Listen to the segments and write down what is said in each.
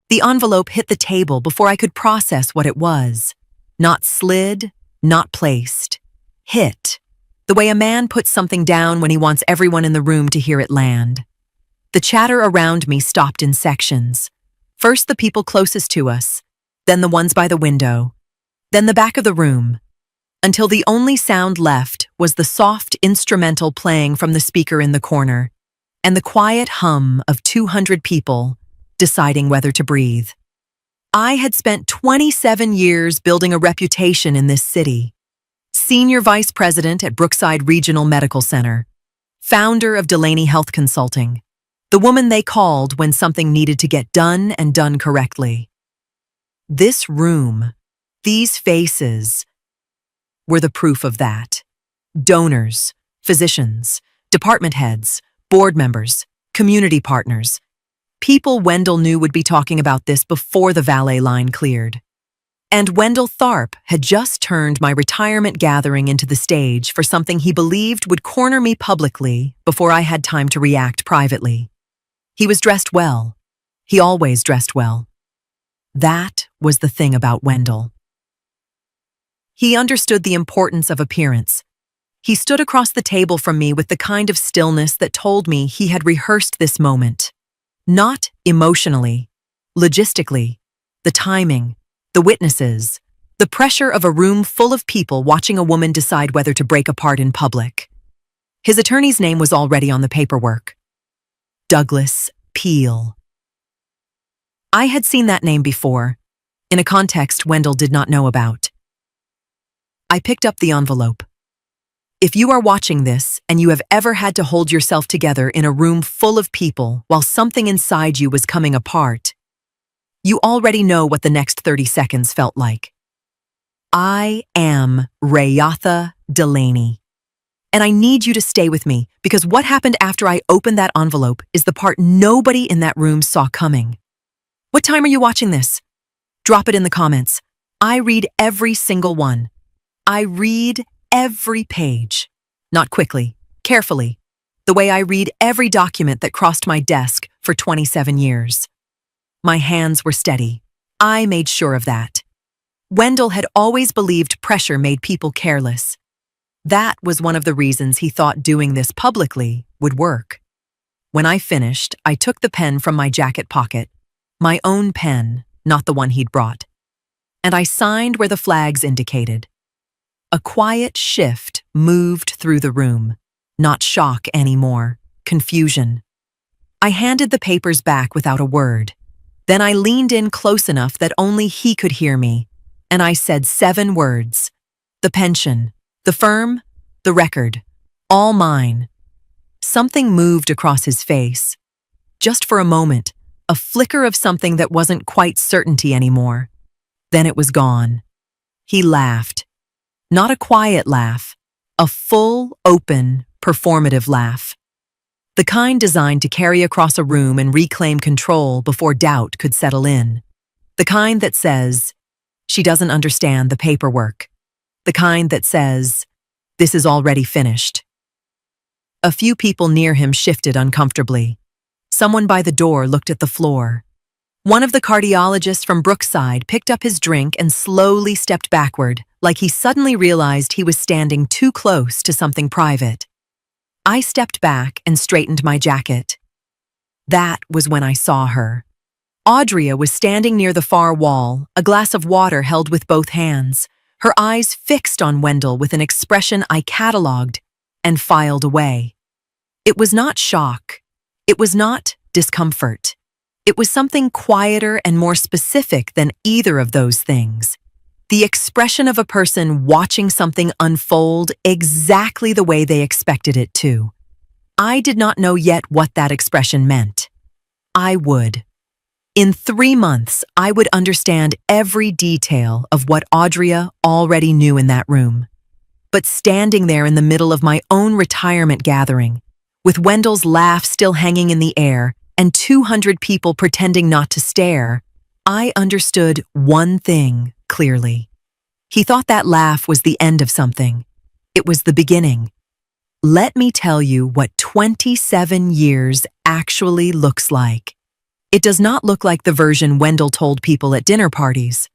The envelope hit the table before I could process what it was. Not slid, not placed. Hit. The way a man puts something down when he wants everyone in the room to hear it land. The chatter around me stopped in sections. First the people closest to us, then the ones by the window, then the back of the room, until the only sound left was the soft instrumental playing from the speaker in the corner, and the quiet hum of 200 people deciding whether to breathe. I had spent 27 years building a reputation in this city. Senior Vice President at Brookside Regional Medical Center, founder of Delaney Health Consulting, the woman they called when something needed to get done and done correctly. This room, these faces, were the proof of that. Donors, physicians, department heads, board members, community partners. People Wendell knew would be talking about this before the valet line cleared. And Wendell Tharp had just turned my retirement gathering into the stage for something he believed would corner me publicly before I had time to react privately. He was dressed well. He always dressed well. That was the thing about Wendell. He understood the importance of appearance. He stood across the table from me with the kind of stillness that told me he had rehearsed this moment. Not emotionally, logistically, the timing, the witnesses, the pressure of a room full of people watching a woman decide whether to break apart in public. His attorney's name was already on the paperwork. Douglas Peel. I had seen that name before, in a context Wendell did not know about. I picked up the envelope. If you are watching this and you have ever had to hold yourself together in a room full of people while something inside you was coming apart, you already know what the next 30 seconds felt like. I am Rayatha Delaney. And I need you to stay with me because what happened after I opened that envelope is the part nobody in that room saw coming. What time are you watching this? Drop it in the comments. I read every single one. I read every page. Not quickly, carefully, the way I read every document that crossed my desk for 27 years. My hands were steady. I made sure of that. Wendell had always believed pressure made people careless. That was one of the reasons he thought doing this publicly would work. When I finished, I took the pen from my jacket pocket, my own pen, not the one he'd brought, and I signed where the flags indicated. A quiet shift moved through the room, not shock anymore, confusion. I handed the papers back without a word. Then I leaned in close enough that only he could hear me, and I said 7 words. The pension, the firm, the record, all mine. Something moved across his face. Just for a moment, a flicker of something that wasn't quite certainty anymore. Then it was gone. He laughed. Not a quiet laugh, a full, open, performative laugh. The kind designed to carry across a room and reclaim control before doubt could settle in. The kind that says, she doesn't understand the paperwork. The kind that says, this is already finished. A few people near him shifted uncomfortably. Someone by the door looked at the floor. One of the cardiologists from Brookside picked up his drink and slowly stepped backward, like he suddenly realized he was standing too close to something private. I stepped back and straightened my jacket. That was when I saw her. Audria was standing near the far wall, a glass of water held with both hands, her eyes fixed on Wendell with an expression I cataloged and filed away. It was not shock. It was not discomfort. It was something quieter and more specific than either of those things. The expression of a person watching something unfold exactly the way they expected it to. I did not know yet what that expression meant. I would. In 3 months, I would understand every detail of what Audria already knew in that room. But standing there in the middle of my own retirement gathering, with Wendell's laugh still hanging in the air and 200 people pretending not to stare, I understood one thing clearly. He thought that laugh was the end of something. It was the beginning. Let me tell you what 27 years actually looks like. It does not look like the version Wendell told people at dinner parties.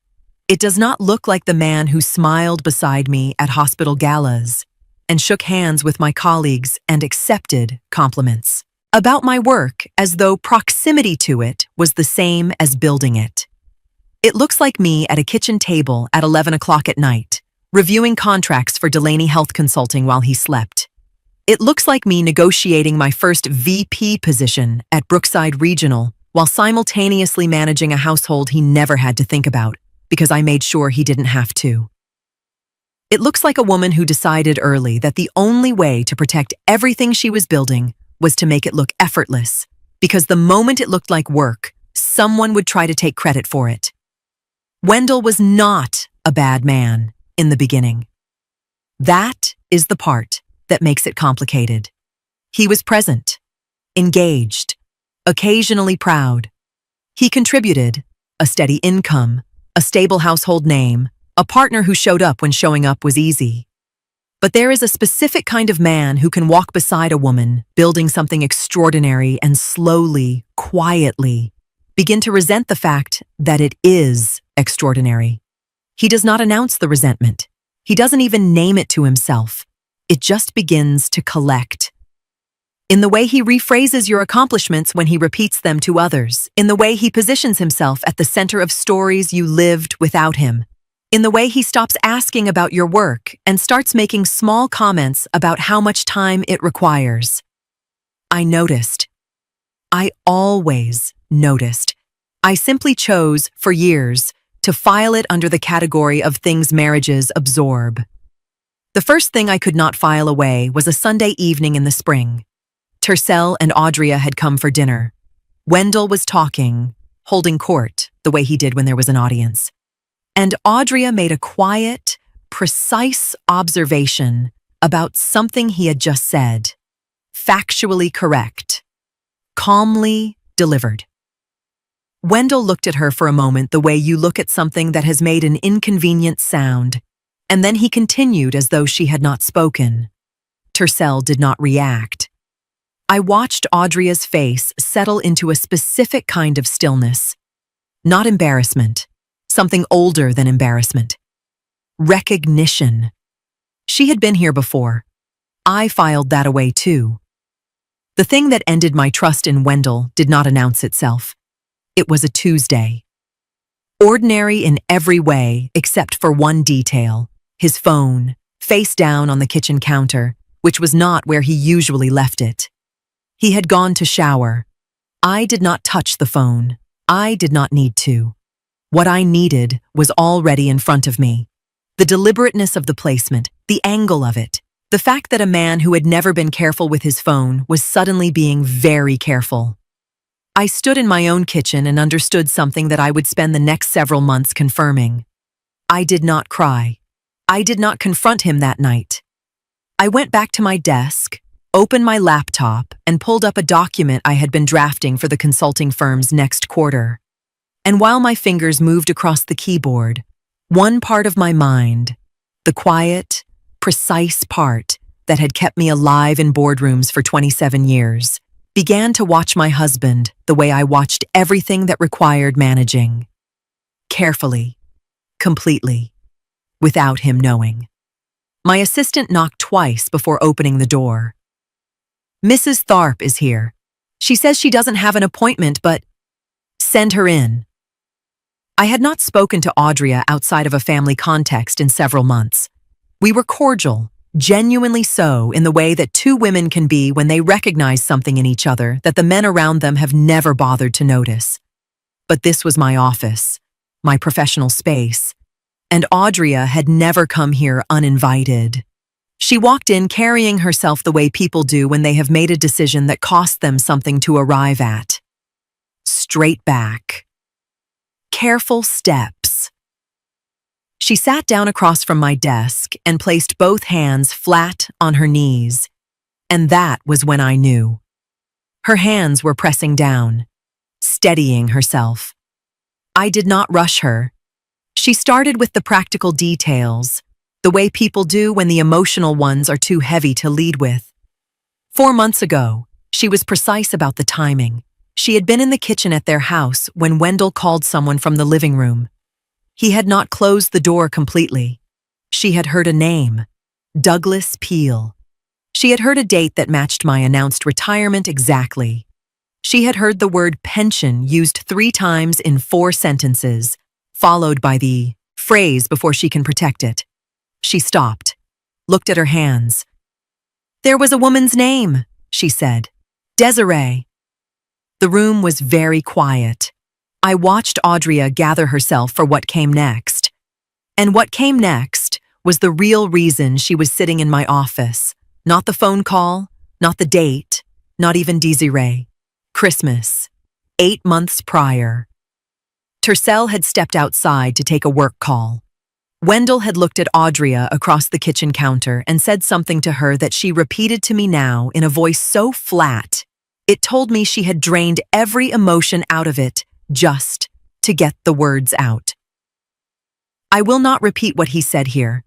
It does not look like the man who smiled beside me at hospital galas and shook hands with my colleagues and accepted compliments about my work as though proximity to it was the same as building it. It looks like me at a kitchen table at 11 o'clock at night, reviewing contracts for Delaney Health Consulting while he slept. It looks like me negotiating my first VP position at Brookside Regional while simultaneously managing a household he never had to think about because I made sure he didn't have to. It looks like a woman who decided early that the only way to protect everything she was building was to make it look effortless, because the moment it looked like work, someone would try to take credit for it. Wendell was not a bad man in the beginning. That is the part that makes it complicated. He was present, engaged, occasionally proud. He contributed a steady income, a stable household name, a partner who showed up when showing up was easy. But there is a specific kind of man who can walk beside a woman building something extraordinary and slowly, quietly, begin to resent the fact that it is extraordinary. He does not announce the resentment. He doesn't even name it to himself. It just begins to collect. In the way he rephrases your accomplishments when he repeats them to others, in the way he positions himself at the center of stories you lived without him, in the way he stops asking about your work and starts making small comments about how much time it requires. I noticed. I always noticed. I simply chose, for years, to file it under the category of things marriages absorb. The first thing I could not file away was a Sunday evening in the spring. Tercel and Audria had come for dinner. Wendell was talking, holding court, the way he did when there was an audience. And Audria made a quiet, precise observation about something he had just said. Factually correct. Calmly delivered. Wendell looked at her for a moment the way you look at something that has made an inconvenient sound, and then he continued as though she had not spoken. Tercel did not react. I watched Audria's face settle into a specific kind of stillness. Not embarrassment, something older than embarrassment. Recognition. She had been here before. I filed that away too. The thing that ended my trust in Wendell did not announce itself. It was a Tuesday. Ordinary in every way except for one detail, his phone, face down on the kitchen counter, which was not where he usually left it. He had gone to shower. I did not touch the phone. I did not need to. What I needed was already in front of me. The deliberateness of the placement, the angle of it, the fact that a man who had never been careful with his phone was suddenly being very careful. I stood in my own kitchen and understood something that I would spend the next several months confirming. I did not cry. I did not confront him that night. I went back to my desk, opened my laptop, and pulled up a document I had been drafting for the consulting firm's next quarter. And while my fingers moved across the keyboard, one part of my mind, the quiet, precise part that had kept me alive in boardrooms for 27 years, began to watch my husband the way I watched everything that required managing. Carefully, completely, without him knowing. My assistant knocked twice before opening the door. "Mrs. Tharp is here. She says she doesn't have an appointment, but send her in." I had not spoken to Audria outside of a family context in several months. We were cordial, genuinely so, in the way that two women can be when they recognize something in each other that the men around them have never bothered to notice. But this was my office, my professional space, and Audria had never come here uninvited. She walked in carrying herself the way people do when they have made a decision that cost them something to arrive at. Straight back. Careful steps. She sat down across from my desk and placed both hands flat on her knees, and that was when I knew. Her hands were pressing down, steadying herself. I did not rush her. She started with the practical details, the way people do when the emotional ones are too heavy to lead with. 4 months ago, she was precise about the timing. She had been in the kitchen at their house when Wendell called someone from the living room. He had not closed the door completely. She had heard a name, Douglas Peel. She had heard a date that matched my announced retirement exactly. She had heard the word pension used 3 times in 4 sentences, followed by the phrase before she can protect it. She stopped, looked at her hands. "There was a woman's name," she said. "Desiree." The room was very quiet. I watched Audria gather herself for what came next. And what came next was the real reason she was sitting in my office. Not the phone call, not the date, not even Desiree. Christmas, 8 months prior. Tercel had stepped outside to take a work call. Wendell had looked at Audria across the kitchen counter and said something to her that she repeated to me now in a voice so flat. It told me she had drained every emotion out of it just to get the words out. I will not repeat what he said here.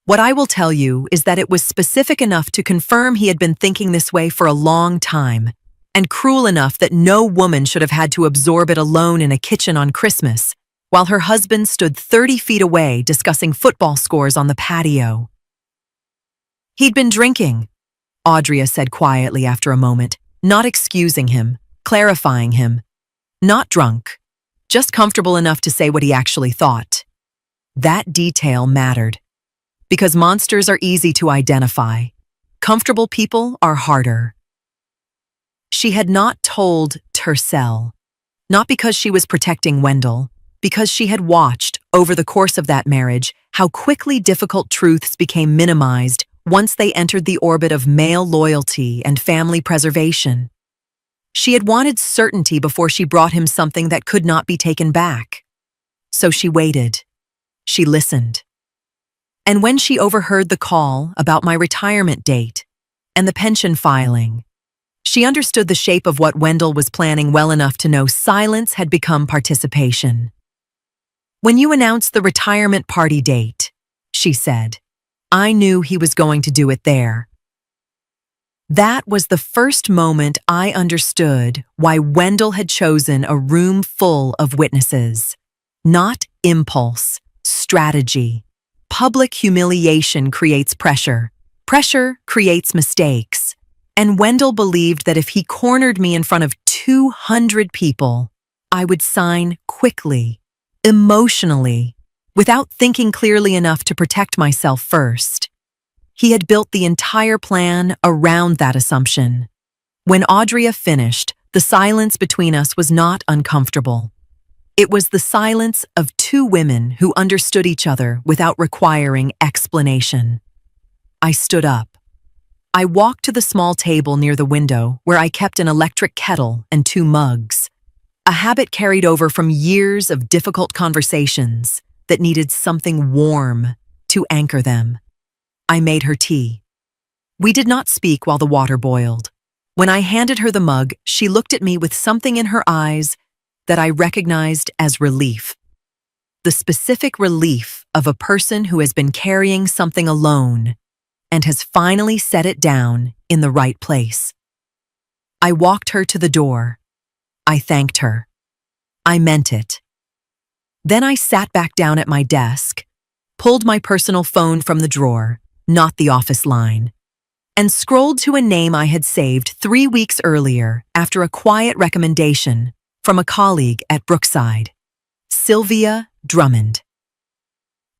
What I will tell you is that it was specific enough to confirm he had been thinking this way for a long time, and cruel enough that no woman should have had to absorb it alone in a kitchen on Christmas, while her husband stood 30 feet away discussing football scores on the patio. "He'd been drinking," Audria said quietly after a moment, not excusing him, clarifying him. Not drunk, just comfortable enough to say what he actually thought. That detail mattered. Because monsters are easy to identify. Comfortable people are harder. She had not told Tercel, not because she was protecting Wendell, because she had watched, over the course of that marriage, how quickly difficult truths became minimized once they entered the orbit of male loyalty and family preservation. She had wanted certainty before she brought him something that could not be taken back. So she waited. She listened. And when she overheard the call about my retirement date and the pension filing, she understood the shape of what Wendell was planning well enough to know silence had become participation. "When you announced the retirement party date," she said, "I knew he was going to do it there." That was the first moment I understood why Wendell had chosen a room full of witnesses. Not impulse, strategy. Public humiliation creates pressure. Pressure creates mistakes. And Wendell believed that if he cornered me in front of 200 people, I would sign quickly, emotionally, without thinking clearly enough to protect myself first. He had built the entire plan around that assumption. When Audria finished, the silence between us was not uncomfortable. It was the silence of 2 women who understood each other without requiring explanation. I stood up. I walked to the small table near the window where I kept an electric kettle and 2 mugs, a habit carried over from years of difficult conversations that needed something warm to anchor them. I made her tea. We did not speak while the water boiled. When I handed her the mug, she looked at me with something in her eyes that I recognized as relief. The specific relief of a person who has been carrying something alone and has finally set it down in the right place. I walked her to the door. I thanked her. I meant it. Then I sat back down at my desk, pulled my personal phone from the drawer, not the office line, and scrolled to a name I had saved 3 weeks earlier after a quiet recommendation from a colleague at Brookside, Sylvia Drummond.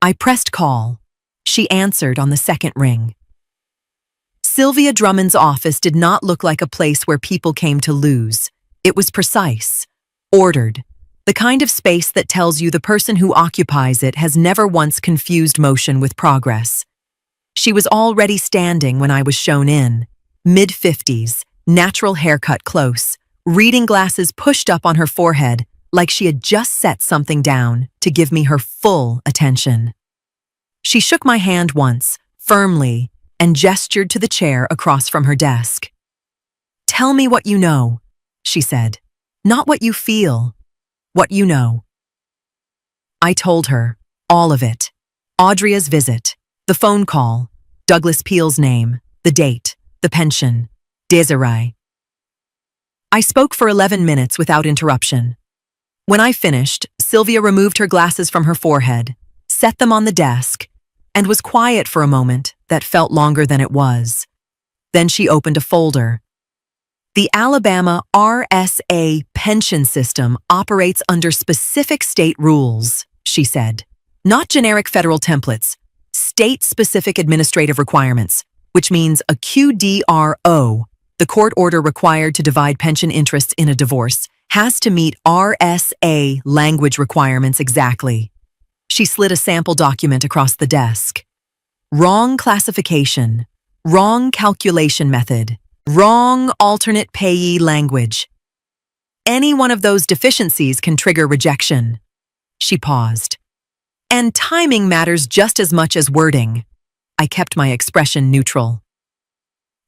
I pressed call. She answered on the second ring. Sylvia Drummond's office did not look like a place where people came to lose. It was precise, ordered, the kind of space that tells you the person who occupies it has never once confused motion with progress. She was already standing when I was shown in, mid-50s, natural haircut close, reading glasses pushed up on her forehead like she had just set something down to give me her full attention. She shook my hand once, firmly, and gestured to the chair across from her desk. "Tell me what you know," she said. "Not what you feel, what you know." I told her, all of it. Audria's visit, the phone call, Douglas Peel's name, the date, the pension, Desiree. I spoke for 11 minutes without interruption. When I finished, Sylvia removed her glasses from her forehead, set them on the desk, and was quiet for a moment that felt longer than it was. Then she opened a folder. The Alabama RSA pension system operates under specific state rules, she said. Not generic federal templates, state-specific administrative requirements, which means a QDRO, the court order required to divide pension interests in a divorce, has to meet RSA language requirements exactly. She slid a sample document across the desk. Wrong classification, wrong calculation method, wrong alternate payee language. Any one of those deficiencies can trigger rejection. She paused. And timing matters just as much as wording. I kept my expression neutral.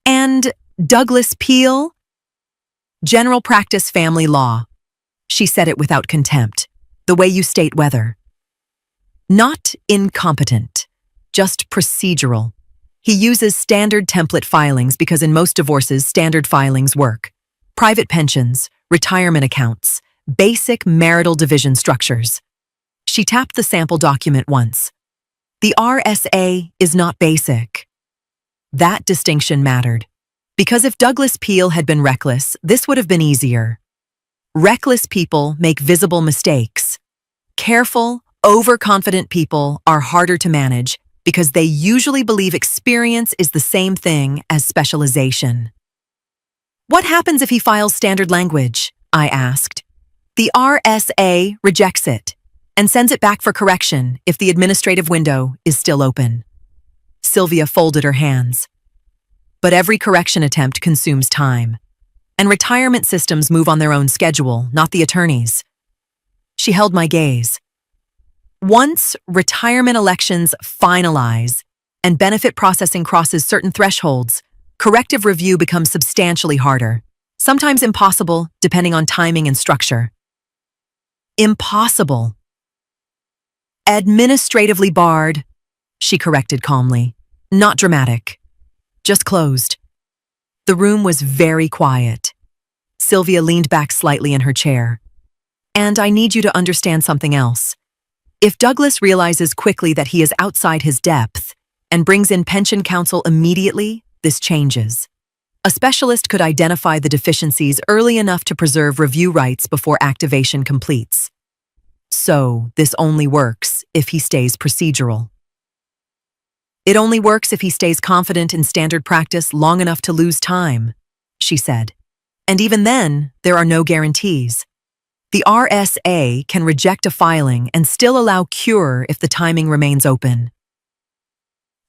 And Douglas Peel? General practice family law. She said it without contempt, the way you state whether. Not incompetent, just procedural. He uses standard template filings because in most divorces, standard filings work. Private pensions, retirement accounts, basic marital division structures. She tapped the sample document once. The RSA is not basic. That distinction mattered. Because if Douglas Peel had been reckless, this would have been easier. Reckless people make visible mistakes. Careful, overconfident people are harder to manage because they usually believe experience is the same thing as specialization. What happens if he files standard language? I asked. The RSA rejects it and sends it back for correction if the administrative window is still open. Sylvia folded her hands. But every correction attempt consumes time, and retirement systems move on their own schedule, not the attorney's. She held my gaze. Once retirement elections finalize and benefit processing crosses certain thresholds, corrective review becomes substantially harder, sometimes impossible depending on timing and structure. Impossible. Administratively barred, she corrected calmly. Not dramatic. Just closed. The room was very quiet. Sylvia leaned back slightly in her chair. And I need you to understand something else. If Douglas realizes quickly that he is outside his depth and brings in pension counsel immediately, this changes. A specialist could identify the deficiencies early enough to preserve review rights before activation completes. So, this only works if he stays procedural. It only works if he stays confident in standard practice long enough to lose time, she said. And even then, there are no guarantees. The RSA can reject a filing and still allow cure if the timing remains open.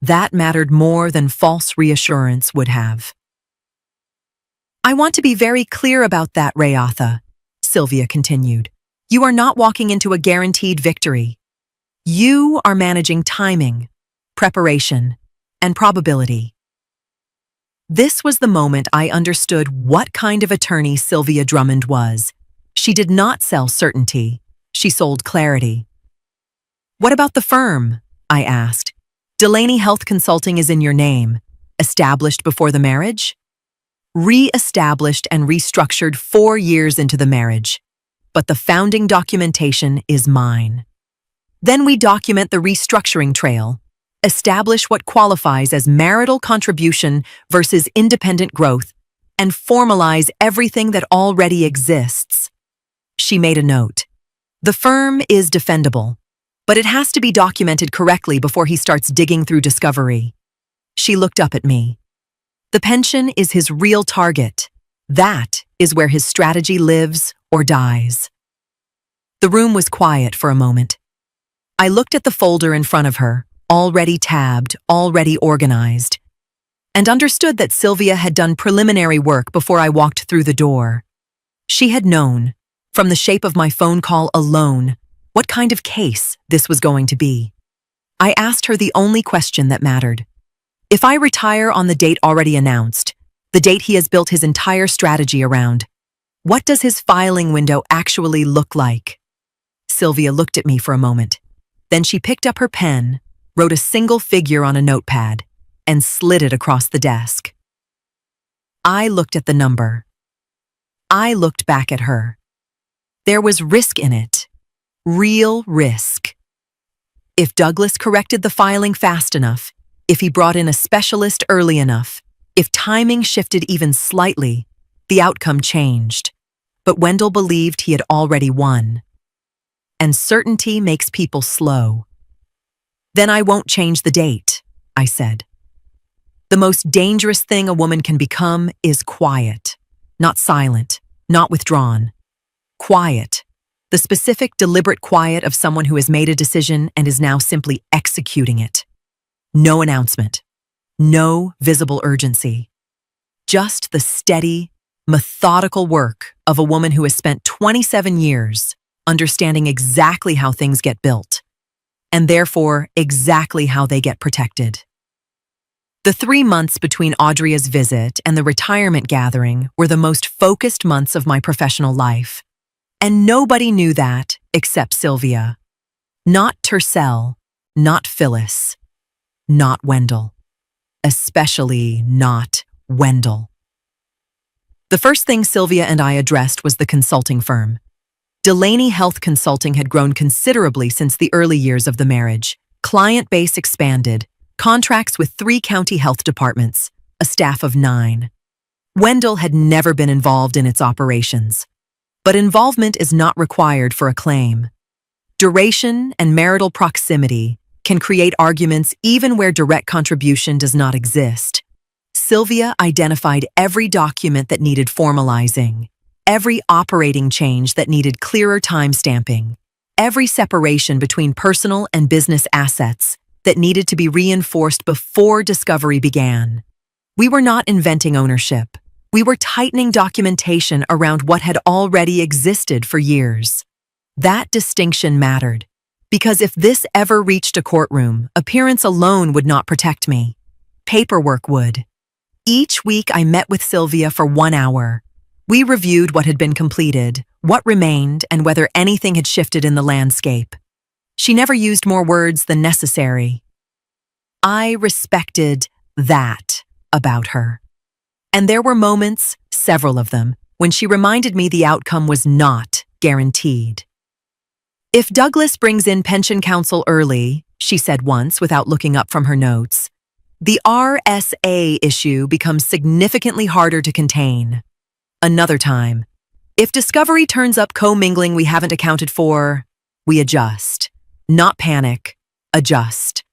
That mattered more than false reassurance would have. I want to be very clear about that, Rayatha, Sylvia continued. You are not walking into a guaranteed victory. You are managing timing, preparation, and probability. This was the moment I understood what kind of attorney Sylvia Drummond was. She did not sell certainty. She sold clarity. What about the firm? I asked. Delaney Health Consulting is in your name. Established before the marriage? Re-established and restructured 4 years into the marriage. But the founding documentation is mine. Then we document the restructuring trail, establish what qualifies as marital contribution versus independent growth, and formalize everything that already exists. She made a note. The firm is defendable, but it has to be documented correctly before he starts digging through discovery. She looked up at me. The pension is his real target. That is where his strategy lives or dies. The room was quiet for a moment. I looked at the folder in front of her, already tabbed, already organized, and understood that Sylvia had done preliminary work before I walked through the door. She had known, from the shape of my phone call alone, what kind of case this was going to be. I asked her the only question that mattered. If I retire on the date already announced, the date he has built his entire strategy around, what does his filing window actually look like? Sylvia looked at me for a moment. Then she picked up her pen, wrote a single figure on a notepad, and slid it across the desk. I looked at the number. I looked back at her. There was risk in it. Real risk. If Douglas corrected the filing fast enough, if he brought in a specialist early enough, if timing shifted even slightly, the outcome changed. But Wendell believed he had already won. And certainty makes people slow. Then I won't change the date, I said. The most dangerous thing a woman can become is quiet. Not silent, not withdrawn. Quiet. The specific, deliberate quiet of someone who has made a decision and is now simply executing it. No announcement. No visible urgency. Just the steady, methodical work of a woman who has spent 27 years understanding exactly how things get built, and therefore exactly how they get protected. The 3 months between Audria's visit and the retirement gathering were the most focused months of my professional life. And nobody knew that except Sylvia. Not Tercel, not Phyllis, not Wendell. Especially not Wendell. The first thing Sylvia and I addressed was the consulting firm. Delaney Health Consulting had grown considerably since the early years of the marriage. Client base expanded, contracts with 3 county health departments, a staff of 9. Wendell had never been involved in its operations. But involvement is not required for a claim. Duration and marital proximity can create arguments even where direct contribution does not exist. Sylvia identified every document that needed formalizing, every operating change that needed clearer timestamping, every separation between personal and business assets that needed to be reinforced before discovery began. We were not inventing ownership. We were tightening documentation around what had already existed for years. That distinction mattered, because if this ever reached a courtroom, appearance alone would not protect me. Paperwork would. Each week I met with Sylvia for 1 hour. We reviewed what had been completed, what remained, and whether anything had shifted in the landscape. She never used more words than necessary. I respected that about her. And there were moments, several of them, when she reminded me the outcome was not guaranteed. If Douglas brings in pension counsel early, she said once without looking up from her notes, the RSA issue becomes significantly harder to contain. Another time, if discovery turns up commingling we haven't accounted for, we adjust. Not panic, adjust.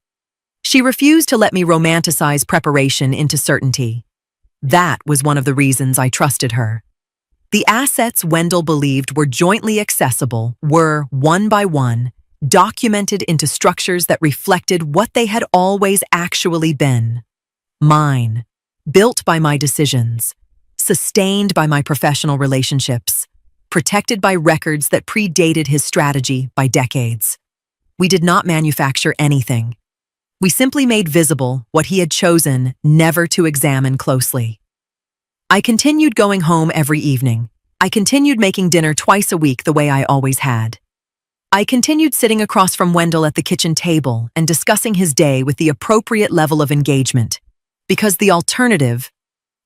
She refused to let me romanticize preparation into certainty. That was one of the reasons I trusted her. The assets Wendell believed were jointly accessible were, one by one, documented into structures that reflected what they had always actually been. Mine, built by my decisions, sustained by my professional relationships, protected by records that predated his strategy by decades. We did not manufacture anything. We simply made visible what he had chosen never to examine closely. I continued going home every evening. I continued making dinner twice a week the way I always had. I continued sitting across from Wendell at the kitchen table and discussing his day with the appropriate level of engagement, because the alternative,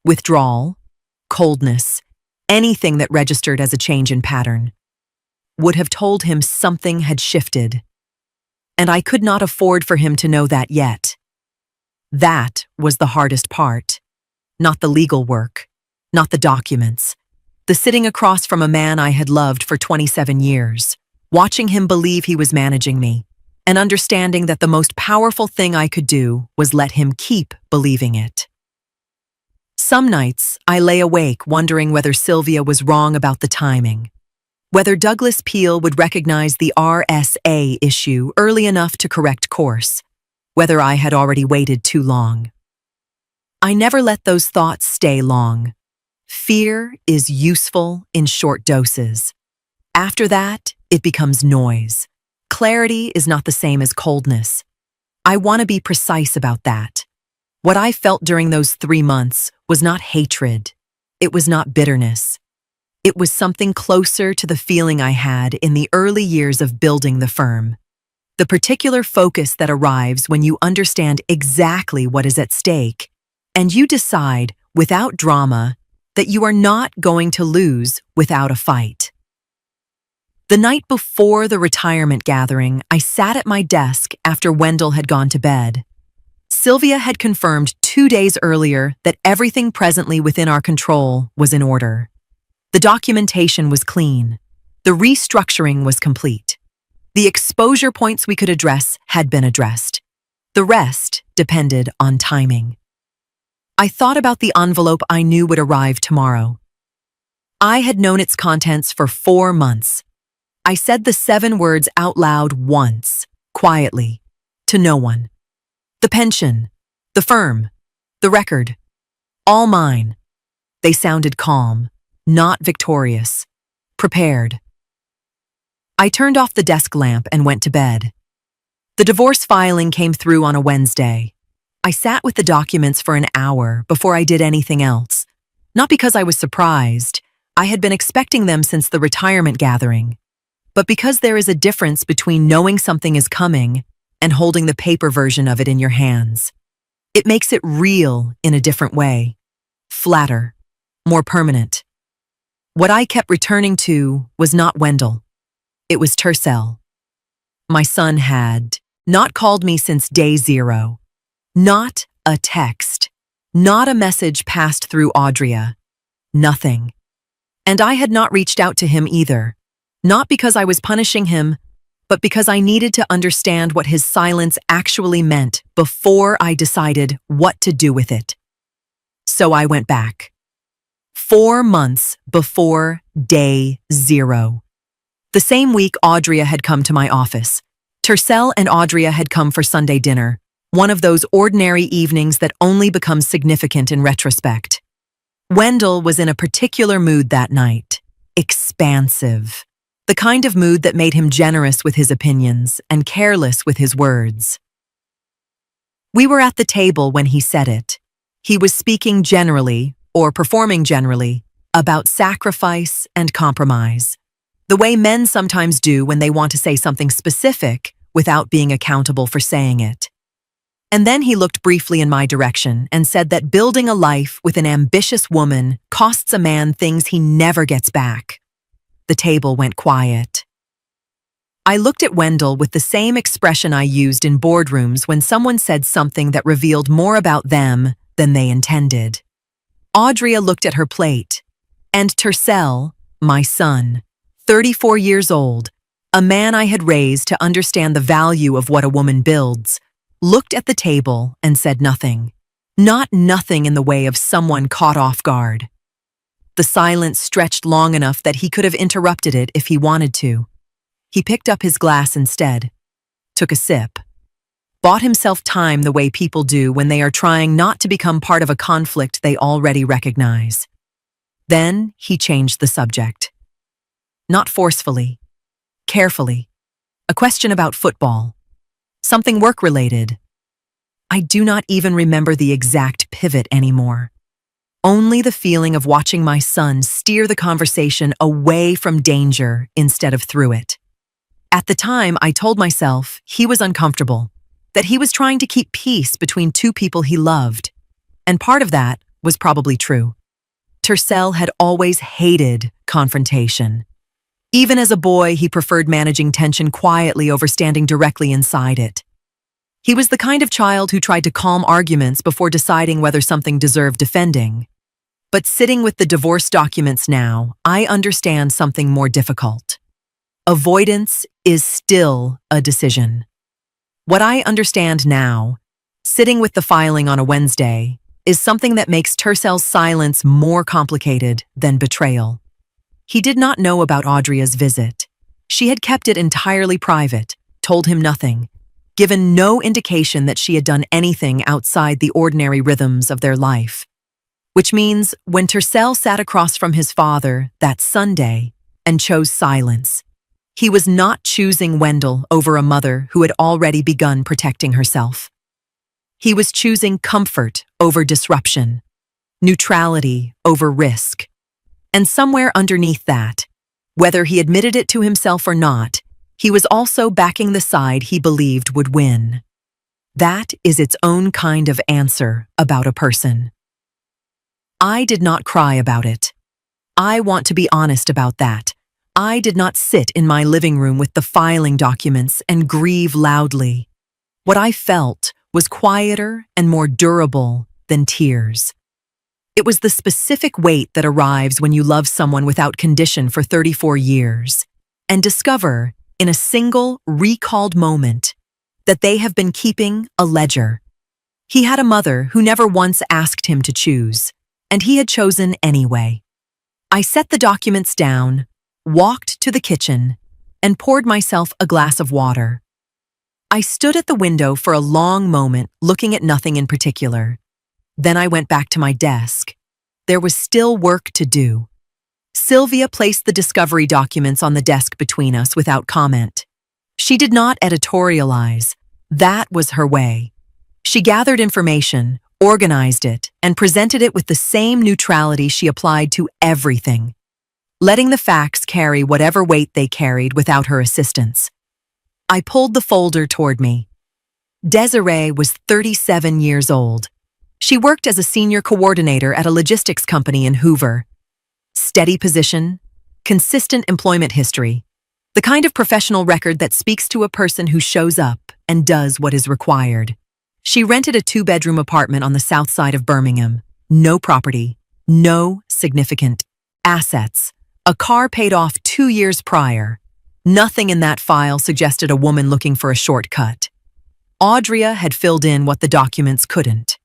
withdrawal, coldness, anything that registered as a change in pattern, would have told him something had shifted. And I could not afford for him to know that yet. That was the hardest part. Not the legal work, not the documents, the sitting across from a man I had loved for 27 years, watching him believe he was managing me, and understanding that the most powerful thing I could do was let him keep believing it. Some nights, I lay awake wondering whether Sylvia was wrong about the timing, whether Douglas Peel would recognize the RSA issue early enough to correct course, whether I had already waited too long. I never let those thoughts stay long. Fear is useful in short doses. After that, it becomes noise. Clarity is not the same as coldness. I want to be precise about that. What I felt during those 3 months was not hatred. It was not bitterness. It was something closer to the feeling I had in the early years of building the firm. The particular focus that arrives when you understand exactly what is at stake, and you decide, without drama, that you are not going to lose without a fight. The night before the retirement gathering, I sat at my desk after Wendell had gone to bed. Sylvia had confirmed 2 days earlier that everything presently within our control was in order. The documentation was clean. The restructuring was complete. The exposure points we could address had been addressed. The rest depended on timing. I thought about the envelope I knew would arrive tomorrow. I had known its contents for 4 months. I said the 7 words out loud once, quietly, to no one. The pension, the firm, the record, all mine. They sounded calm, not victorious, prepared. I turned off the desk lamp and went to bed. The divorce filing came through on a Wednesday. I sat with the documents for an hour before I did anything else. Not because I was surprised. I had been expecting them since the retirement gathering. But because there is a difference between knowing something is coming and holding the paper version of it in your hands. It makes it real in a different way. Flatter, more permanent. What I kept returning to was not Wendell. It was Tercel. My son had not called me since day 0. Not a text. Not a message passed through Audria. Nothing. And I had not reached out to him either. Not because I was punishing him, but because I needed to understand what his silence actually meant before I decided what to do with it. So I went back. 4 months before day 0. The same week Audria had come to my office. Tercel and Audria had come for Sunday dinner, one of those ordinary evenings that only becomes significant in retrospect. Wendell was in a particular mood that night. Expansive. The kind of mood that made him generous with his opinions and careless with his words. We were at the table when he said it. He was speaking generally, or performing generally, about sacrifice and compromise. The way men sometimes do when they want to say something specific without being accountable for saying it. And then he looked briefly in my direction and said that building a life with an ambitious woman costs a man things he never gets back. The table went quiet. I looked at Wendell with the same expression I used in boardrooms when someone said something that revealed more about them than they intended. Audria looked at her plate, and Tercel, my son, 34 years old, a man I had raised to understand the value of what a woman builds, looked at the table and said nothing. Not nothing in the way of someone caught off guard. The silence stretched long enough that he could have interrupted it if he wanted to. He picked up his glass instead, took a sip, bought himself time the way people do when they are trying not to become part of a conflict they already recognize. Then he changed the subject. Not forcefully, carefully. A question about football. Something work-related. I do not even remember the exact pivot anymore. Only the feeling of watching my son steer the conversation away from danger instead of through it. At the time, I told myself he was uncomfortable, that he was trying to keep peace between 2 people he loved. And part of that was probably true. Tercel had always hated confrontation. Even as a boy, he preferred managing tension quietly over standing directly inside it. He was the kind of child who tried to calm arguments before deciding whether something deserved defending. But sitting with the divorce documents now, I understand something more difficult. Avoidance is still a decision. What I understand now, sitting with the filing on a Wednesday, is something that makes Tercel's silence more complicated than betrayal. He did not know about Audria's visit. She had kept it entirely private, told him nothing, given no indication that she had done anything outside the ordinary rhythms of their life. Which means when Tercel sat across from his father that Sunday and chose silence, he was not choosing Wendell over a mother who had already begun protecting herself. He was choosing comfort over disruption, neutrality over risk. And somewhere underneath that, whether he admitted it to himself or not, he was also backing the side he believed would win. That is its own kind of answer about a person. I did not cry about it. I want to be honest about that. I did not sit in my living room with the filing documents and grieve loudly. What I felt was quieter and more durable than tears. It was the specific weight that arrives when you love someone without condition for 34 years and discover, in a single recalled moment, that they have been keeping a ledger. He had a mother who never once asked him to choose, and he had chosen anyway. I set the documents down, walked to the kitchen, and poured myself a glass of water. I stood at the window for a long moment, looking at nothing in particular. Then I went back to my desk. There was still work to do. Sylvia placed the discovery documents on the desk between us without comment. She did not editorialize. That was her way. She gathered information, organized it, and presented it with the same neutrality she applied to everything, letting the facts carry whatever weight they carried without her assistance. I pulled the folder toward me. Desiree was 37 years old. She worked as a senior coordinator at a logistics company in Hoover. Steady position, consistent employment history, the kind of professional record that speaks to a person who shows up and does what is required. She rented a 2-bedroom apartment on the south side of Birmingham. No property, no significant assets. A car paid off 2 years prior. Nothing in that file suggested a woman looking for a shortcut. Audria had filled in what the documents couldn't.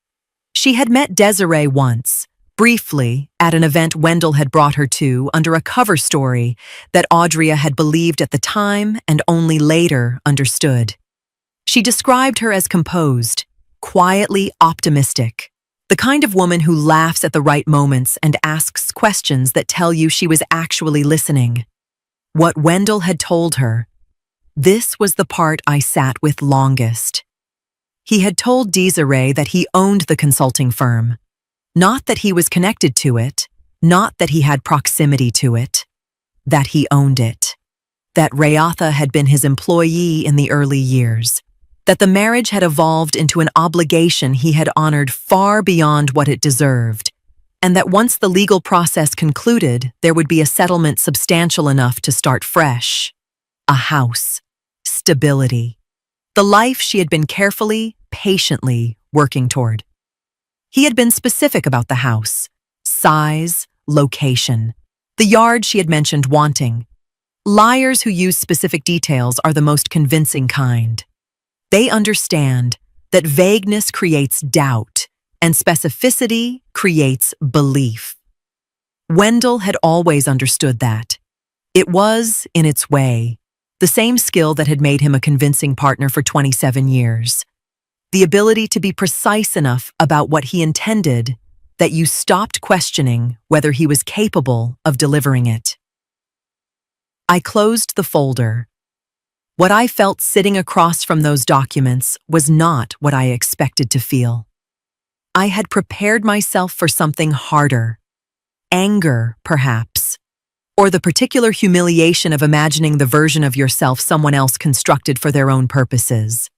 She had met Desiree once, briefly, at an event Wendell had brought her to under a cover story that Audria had believed at the time and only later understood. She described her as composed, quietly optimistic, the kind of woman who laughs at the right moments and asks questions that tell you she was actually listening. What Wendell had told her, this was the part I sat with longest. He had told Desiree that he owned the consulting firm, not that he was connected to it, not that he had proximity to it, that he owned it, that Rayatha had been his employee in the early years, that the marriage had evolved into an obligation he had honored far beyond what it deserved, and that once the legal process concluded, there would be a settlement substantial enough to start fresh. A house, stability, the life she had been carefully, patiently working toward. He had been specific about the house, size, location, the yard she had mentioned wanting. Liars who use specific details are the most convincing kind. They understand that vagueness creates doubt and specificity creates belief. Wendell had always understood that. It was, in its way, the same skill that had made him a convincing partner for 27 years. The ability to be precise enough about what he intended that you stopped questioning whether he was capable of delivering it. I closed the folder. What I felt sitting across from those documents was not what I expected to feel. I had prepared myself for something harder. Anger, perhaps, or the particular humiliation of imagining the version of yourself someone else constructed for their own purposes.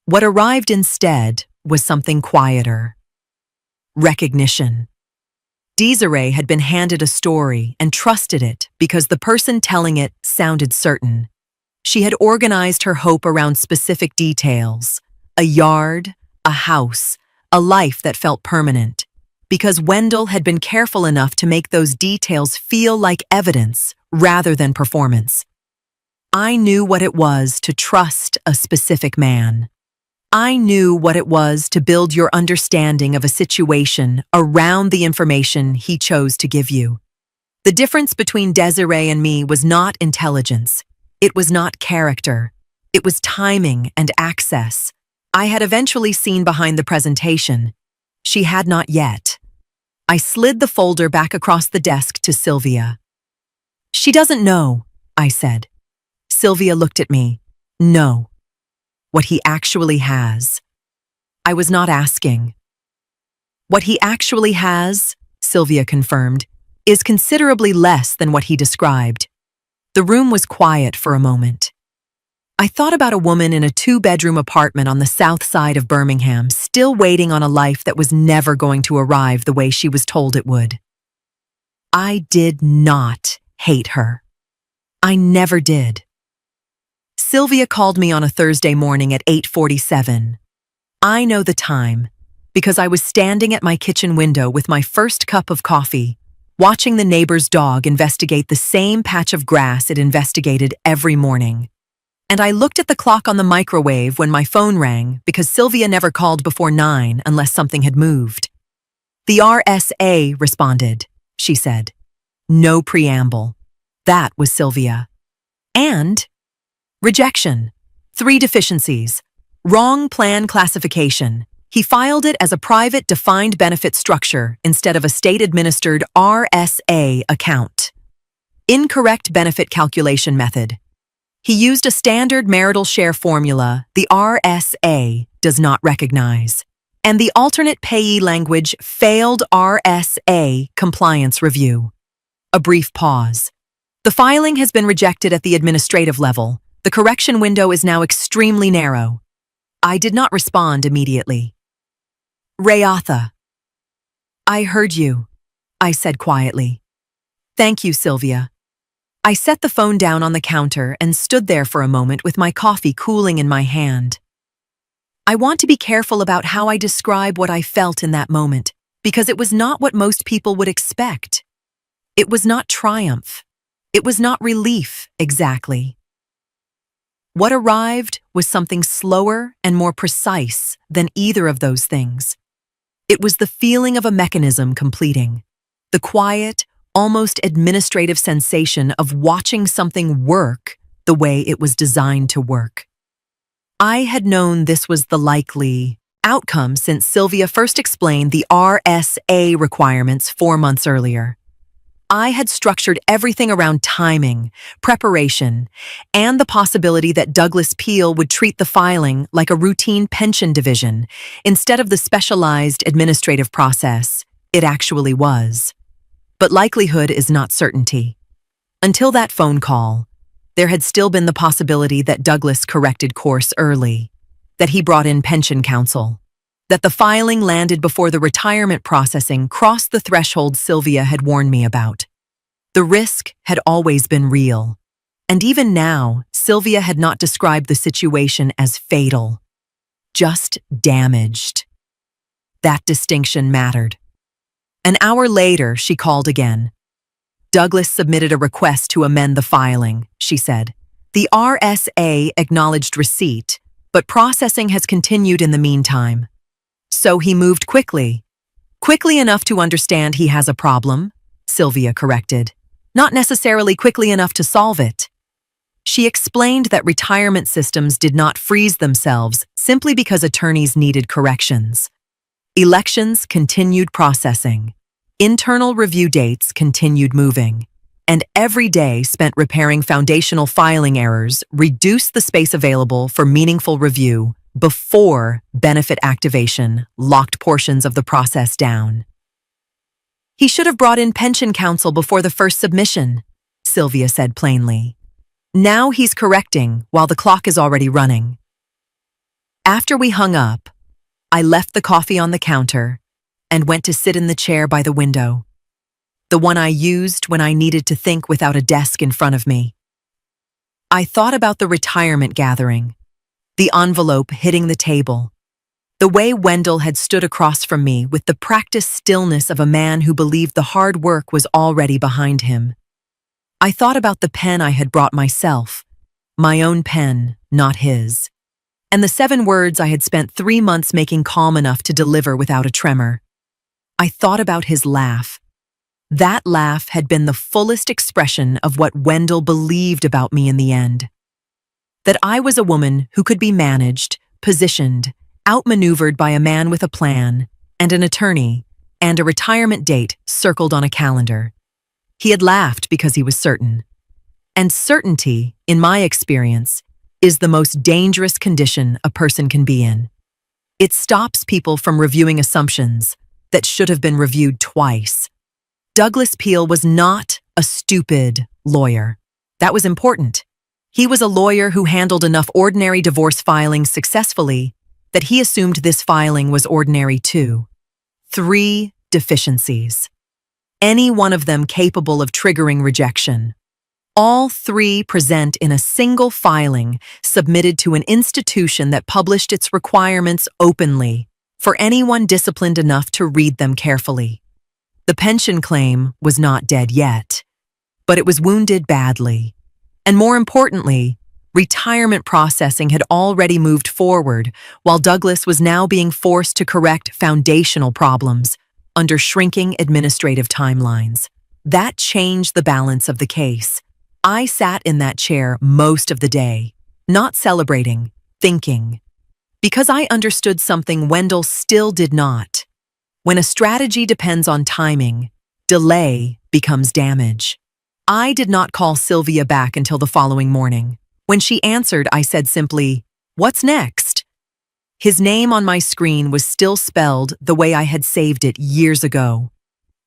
What arrived instead was something quieter. Recognition. Desiree had been handed a story and trusted it because the person telling it sounded certain. She had organized her hope around specific details, a yard, a house, a life that felt permanent, because Wendell had been careful enough to make those details feel like evidence rather than performance. I knew what it was to trust a specific man. I knew what it was to build your understanding of a situation around the information he chose to give you. The difference between Desiree and me was not intelligence. It was not character. It was timing and access. I had eventually seen behind the presentation. She had not yet. I slid the folder back across the desk to Sylvia. "She doesn't know," I said. Sylvia looked at me. "No. What he actually has." I was not asking. "What he actually has," Sylvia confirmed, "is considerably less than what he described." The room was quiet for a moment. I thought about a woman in a two-bedroom apartment on the south side of Birmingham, still waiting on a life that was never going to arrive the way she was told it would. I did not hate her. I never did. Sylvia called me on a Thursday morning at 8:47. I know the time because I was standing at my kitchen window with my first cup of coffee, watching the neighbor's dog investigate the same patch of grass it investigated every morning. And I looked at the clock on the microwave when my phone rang because Sylvia never called before 9 unless something had moved. "The RSA responded," she said. No preamble. That was Sylvia. And rejection. 3 deficiencies. Wrong plan classification. He filed it as a private defined benefit structure instead of a state-administered RSA account. Incorrect benefit calculation method. He used a standard marital share formula the RSA does not recognize, and the alternate payee language failed RSA compliance review. A brief pause. The filing has been rejected at the administrative level. The correction window is now extremely narrow. I did not respond immediately. "Rayatha." "I heard you," I said quietly. "Thank you, Sylvia." I set the phone down on the counter and stood there for a moment with my coffee cooling in my hand. I want to be careful about how I describe what I felt in that moment, because it was not what most people would expect. It was not triumph. It was not relief, exactly. What arrived was something slower and more precise than either of those things. It was the feeling of a mechanism completing, the quiet, almost administrative sensation of watching something work the way it was designed to work. I had known this was the likely outcome since Sylvia first explained the RSA requirements 4 months earlier. I had structured everything around timing, preparation, and the possibility that Douglas Peel would treat the filing like a routine pension division instead of the specialized administrative process it actually was. But likelihood is not certainty. Until that phone call, there had still been the possibility that Douglas corrected course early, that he brought in pension counsel, that the filing landed before the retirement processing crossed the threshold Sylvia had warned me about. The risk had always been real, and even now, Sylvia had not described the situation as fatal, just damaged. That distinction mattered. An hour later, she called again. "Douglas submitted a request to amend the filing," she said. "The RSA acknowledged receipt, but processing has continued in the meantime. So he moved quickly. Quickly enough to understand he has a problem," Sylvia corrected. "Not necessarily quickly enough to solve it." She explained that retirement systems did not freeze themselves simply because attorneys needed corrections. Elections continued processing. Internal review dates continued moving. And every day spent repairing foundational filing errors reduced the space available for meaningful review before benefit activation locked portions of the process down. "He should have brought in pension counsel before the first submission," Sylvia said plainly. "Now he's correcting while the clock is already running." After we hung up, I left the coffee on the counter and went to sit in the chair by the window, the one I used when I needed to think without a desk in front of me. I thought about the retirement gathering, the envelope hitting the table, the way Wendell had stood across from me with the practiced stillness of a man who believed the hard work was already behind him. I thought about the pen I had brought myself, my own pen, not his, and the 7 words I had spent 3 months making calm enough to deliver without a tremor. I thought about his laugh. That laugh had been the fullest expression of what Wendell believed about me in the end. That I was a woman who could be managed, positioned, outmaneuvered by a man with a plan, and an attorney, and a retirement date circled on a calendar. He had laughed because he was certain. And certainty, in my experience, is the most dangerous condition a person can be in. It stops people from reviewing assumptions that should have been reviewed twice. Douglas Peel was not a stupid lawyer. That was important. He was a lawyer who handled enough ordinary divorce filings successfully that he assumed this filing was ordinary too. 3 deficiencies. Any one of them capable of triggering rejection. All 3 present in a single filing submitted to an institution that published its requirements openly for anyone disciplined enough to read them carefully. The pension claim was not dead yet, but it was wounded badly. And more importantly, retirement processing had already moved forward, while Douglas was now being forced to correct foundational problems under shrinking administrative timelines. That changed the balance of the case. I sat in that chair most of the day, not celebrating, thinking. Because I understood something Wendell still did not. When a strategy depends on timing, delay becomes damage. I did not call Sylvia back until the following morning. When she answered, I said simply, "What's next?" His name on my screen was still spelled the way I had saved it years ago.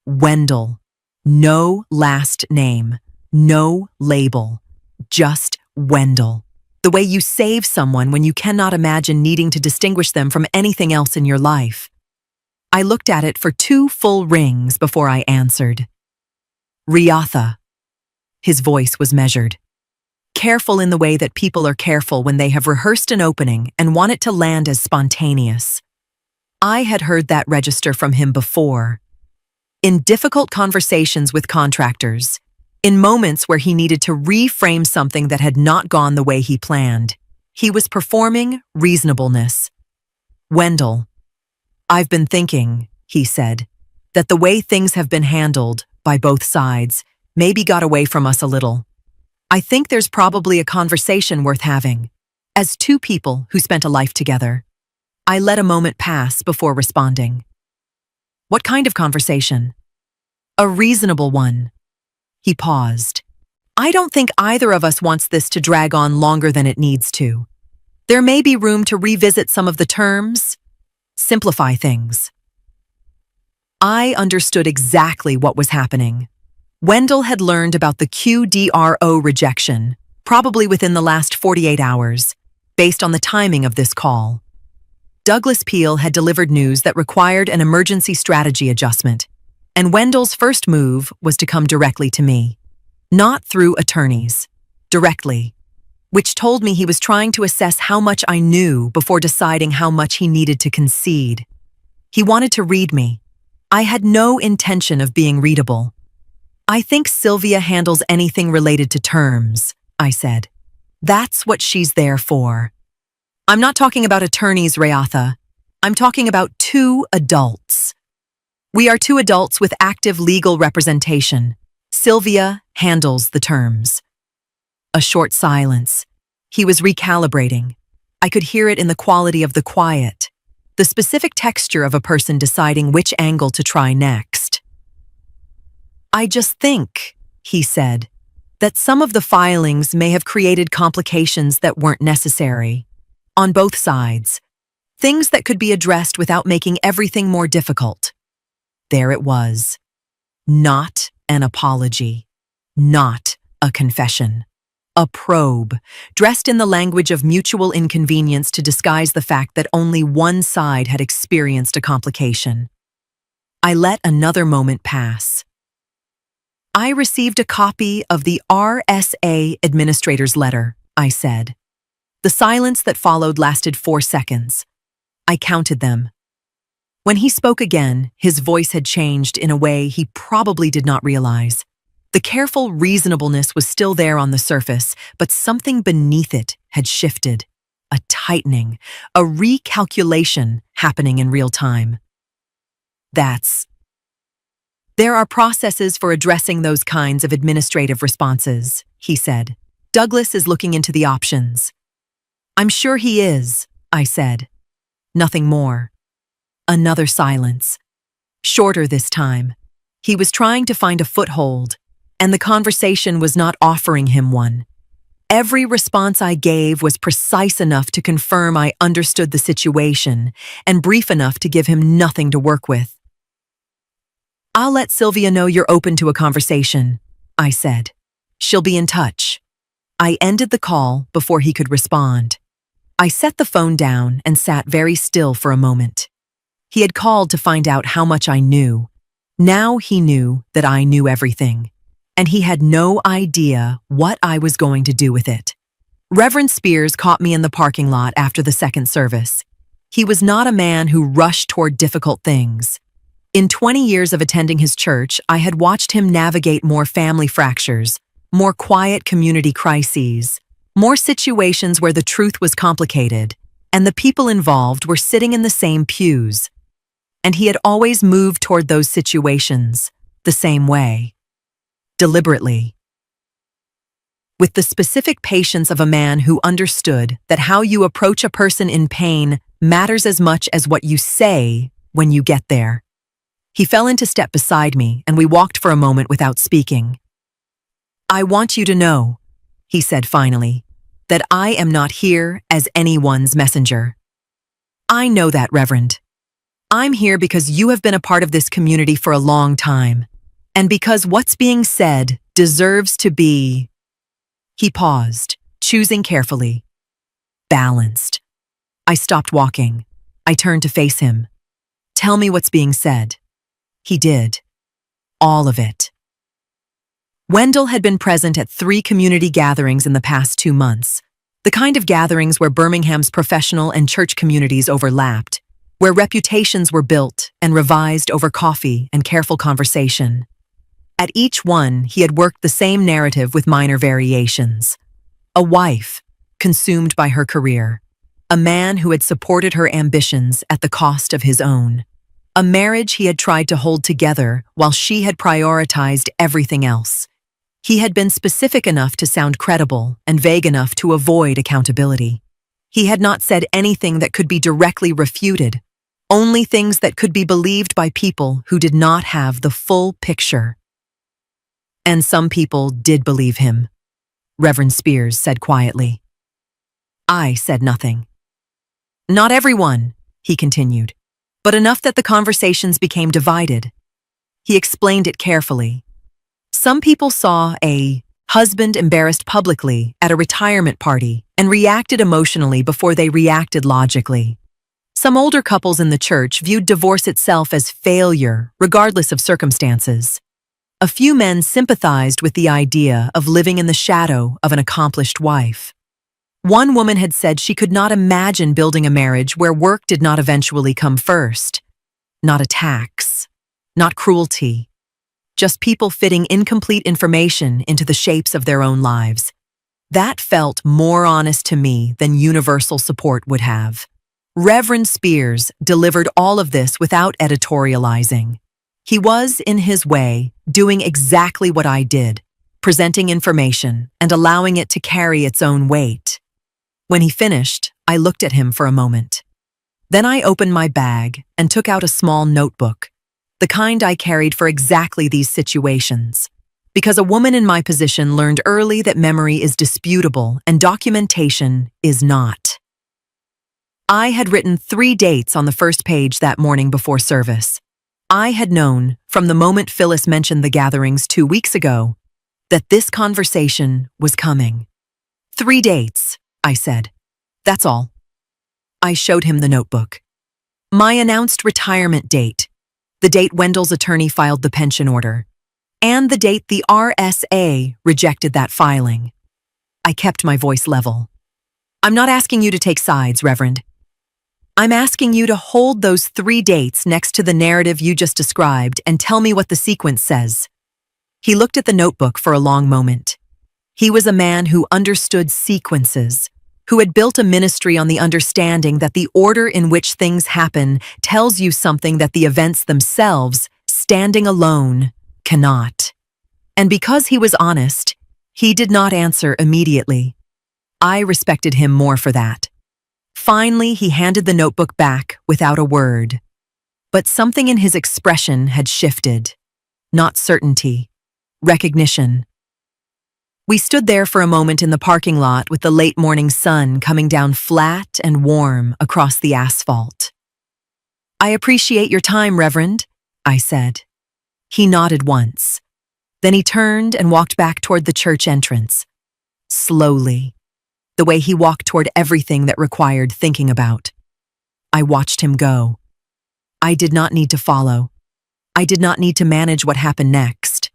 Wendell. No last name, no label, just Wendell. The way you save someone when you cannot imagine needing to distinguish them from anything else in your life. I looked at it for 2 full rings before I answered. Riatha. His voice was measured. Careful in the way that people are careful when they have rehearsed an opening and want it to land as spontaneous. I had heard that register from him before. In difficult conversations with contractors, in moments where he needed to reframe something that had not gone the way he planned, he was performing reasonableness. Wendell. I've been thinking, he said, that the way things have been handled, by both sides, maybe got away from us a little. I think there's probably a conversation worth having, as 2 people who spent a life together. I let a moment pass before responding. What kind of conversation? A reasonable one. He paused. I don't think either of us wants this to drag on longer than it needs to. There may be room to revisit some of the terms, simplify things. I understood exactly what was happening. Wendell had learned about the QDRO rejection, probably within the last 48 hours, based on the timing of this call. Douglas Peel had delivered news that required an emergency strategy adjustment, and Wendell's first move was to come directly to me. Not through attorneys, directly, which told me he was trying to assess how much I knew before deciding how much he needed to concede. He wanted to read me. I had no intention of being readable. I think Sylvia handles anything related to terms, I said. That's what she's there for. I'm not talking about attorneys, Riatha. I'm talking about 2 adults. We are 2 adults with active legal representation. Sylvia handles the terms. A short silence. He was recalibrating. I could hear it in the quality of the quiet, the specific texture of a person deciding which angle to try next. I just think, he said, that some of the filings may have created complications that weren't necessary. On both sides. Things that could be addressed without making everything more difficult. There it was. Not an apology. Not a confession. A probe, dressed in the language of mutual inconvenience to disguise the fact that only one side had experienced a complication. I let another moment pass. I received a copy of the RSA administrator's letter, I said. The silence that followed lasted 4 seconds. I counted them. When he spoke again, his voice had changed in a way he probably did not realize. The careful reasonableness was still there on the surface, but something beneath it had shifted. A tightening, a recalculation happening in real time. There are processes for addressing those kinds of administrative responses, he said. Douglas is looking into the options. I'm sure he is, I said. Nothing more. Another silence. Shorter this time. He was trying to find a foothold, and the conversation was not offering him one. Every response I gave was precise enough to confirm I understood the situation, and brief enough to give him nothing to work with. I'll let Sylvia know you're open to a conversation, I said. She'll be in touch. I ended the call before he could respond. I set the phone down and sat very still for a moment. He had called to find out how much I knew. Now he knew that I knew everything, and he had no idea what I was going to do with it. Reverend Spears caught me in the parking lot after the second service. He was not a man who rushed toward difficult things. In 20 years of attending his church, I had watched him navigate more family fractures, more quiet community crises, more situations where the truth was complicated, and the people involved were sitting in the same pews. And he had always moved toward those situations the same way, deliberately. With the specific patience of a man who understood that how you approach a person in pain matters as much as what you say when you get there. He fell into step beside me, and we walked for a moment without speaking. "I want you to know," he said finally, "that I am not here as anyone's messenger. I know that, Reverend. I'm here because you have been a part of this community for a long time, and because what's being said deserves to be—" He paused, choosing carefully. Balanced. I stopped walking. I turned to face him. "Tell me what's being said." He did. All of it. Wendell had been present at 3 community gatherings in the past 2 months, the kind of gatherings where Birmingham's professional and church communities overlapped, where reputations were built and revised over coffee and careful conversation. At each one, he had worked the same narrative with minor variations. A wife, consumed by her career. A man who had supported her ambitions at the cost of his own. A marriage he had tried to hold together while she had prioritized everything else. He had been specific enough to sound credible and vague enough to avoid accountability. He had not said anything that could be directly refuted, only things that could be believed by people who did not have the full picture. And some people did believe him, Reverend Spears said quietly. I said nothing. "Not everyone," he continued, "but enough that the conversations became divided." He explained it carefully. Some people saw a husband embarrassed publicly at a retirement party and reacted emotionally before they reacted logically. Some older couples in the church viewed divorce itself as failure, regardless of circumstances. A few men sympathized with the idea of living in the shadow of an accomplished wife. One woman had said she could not imagine building a marriage where work did not eventually come first. Not a tax, not cruelty, just people fitting incomplete information into the shapes of their own lives. That felt more honest to me than universal support would have. Reverend Spears delivered all of this without editorializing. He was, in his way, doing exactly what I did, presenting information and allowing it to carry its own weight. When he finished, I looked at him for a moment. Then I opened my bag and took out a small notebook, the kind I carried for exactly these situations, because a woman in my position learned early that memory is disputable and documentation is not. I had written 3 dates on the first page that morning before service. I had known, from the moment Phyllis mentioned the gatherings 2 weeks ago, that this conversation was coming. 3 dates, I said. That's all. I showed him the notebook. My announced retirement date, the date Wendell's attorney filed the pension order, and the date the RSA rejected that filing. I kept my voice level. I'm not asking you to take sides, Reverend. I'm asking you to hold those 3 dates next to the narrative you just described and tell me what the sequence says. He looked at the notebook for a long moment. He was a man who understood sequences, who had built a ministry on the understanding that the order in which things happen tells you something that the events themselves, standing alone, cannot. And because he was honest, he did not answer immediately. I respected him more for that. Finally, he handed the notebook back without a word. But something in his expression had shifted. Not certainty, recognition. We stood there for a moment in the parking lot with the late morning sun coming down flat and warm across the asphalt. I appreciate your time, Reverend, I said. He nodded once. Then he turned and walked back toward the church entrance. slowly, the way he walked toward everything that required thinking about. I watched him go. I did not need to follow. I did not need to manage what happened next.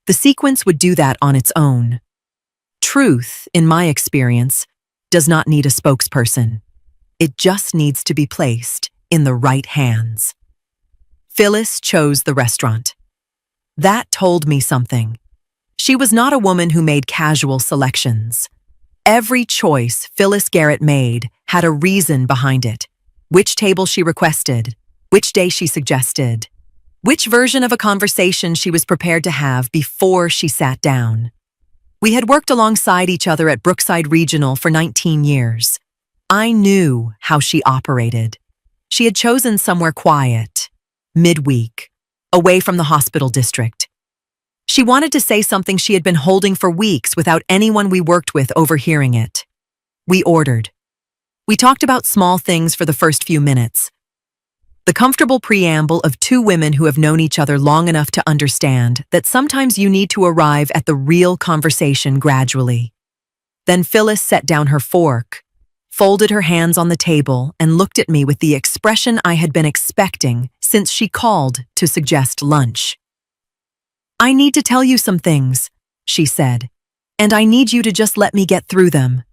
The sequence would do that on its own. Truth, in my experience, does not need a spokesperson. It just needs to be placed in the right hands. Phyllis chose the restaurant. That told me something. She was not a woman who made casual selections. Every choice Phyllis Garrett made had a reason behind it. Which table she requested, which day she suggested, which version of a conversation she was prepared to have before she sat down. We had worked alongside each other at Brookside Regional for 19 years. I knew how she operated. She had chosen somewhere quiet, midweek, away from the hospital district. She wanted to say something she had been holding for weeks without anyone we worked with overhearing it. We ordered. We talked about small things for the first few minutes. The comfortable preamble of two women who have known each other long enough to understand that sometimes you need to arrive at the real conversation gradually. Then Phyllis set down her fork, folded her hands on the table, and looked at me with the expression I had been expecting since she called to suggest lunch. "I need to tell you some things," she said, "and I need you to just let me get through them."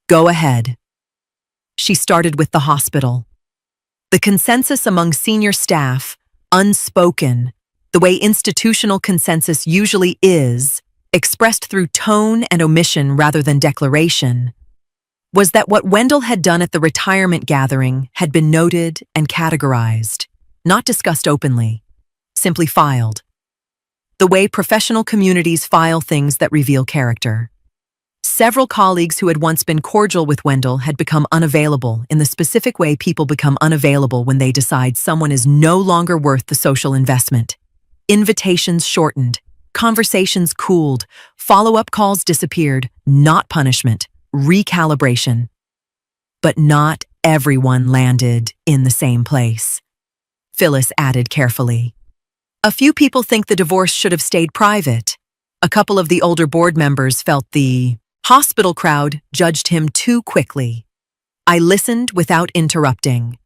"Go ahead." She started with the hospital. The consensus among senior staff, unspoken, the way institutional consensus usually is, expressed through tone and omission rather than declaration, was that what Wendell had done at the retirement gathering had been noted and categorized, not discussed openly, simply filed. The way professional communities file things that reveal character. Several colleagues who had once been cordial with Wendell had become unavailable in the specific way people become unavailable when they decide someone is no longer worth the social investment. Invitations shortened, conversations cooled, follow-up calls disappeared, not punishment, recalibration. But not everyone landed in the same place. Phyllis added carefully. A few people think the divorce should have stayed private. A couple of the older board members felt the hospital crowd judged him too quickly. I listened without interrupting.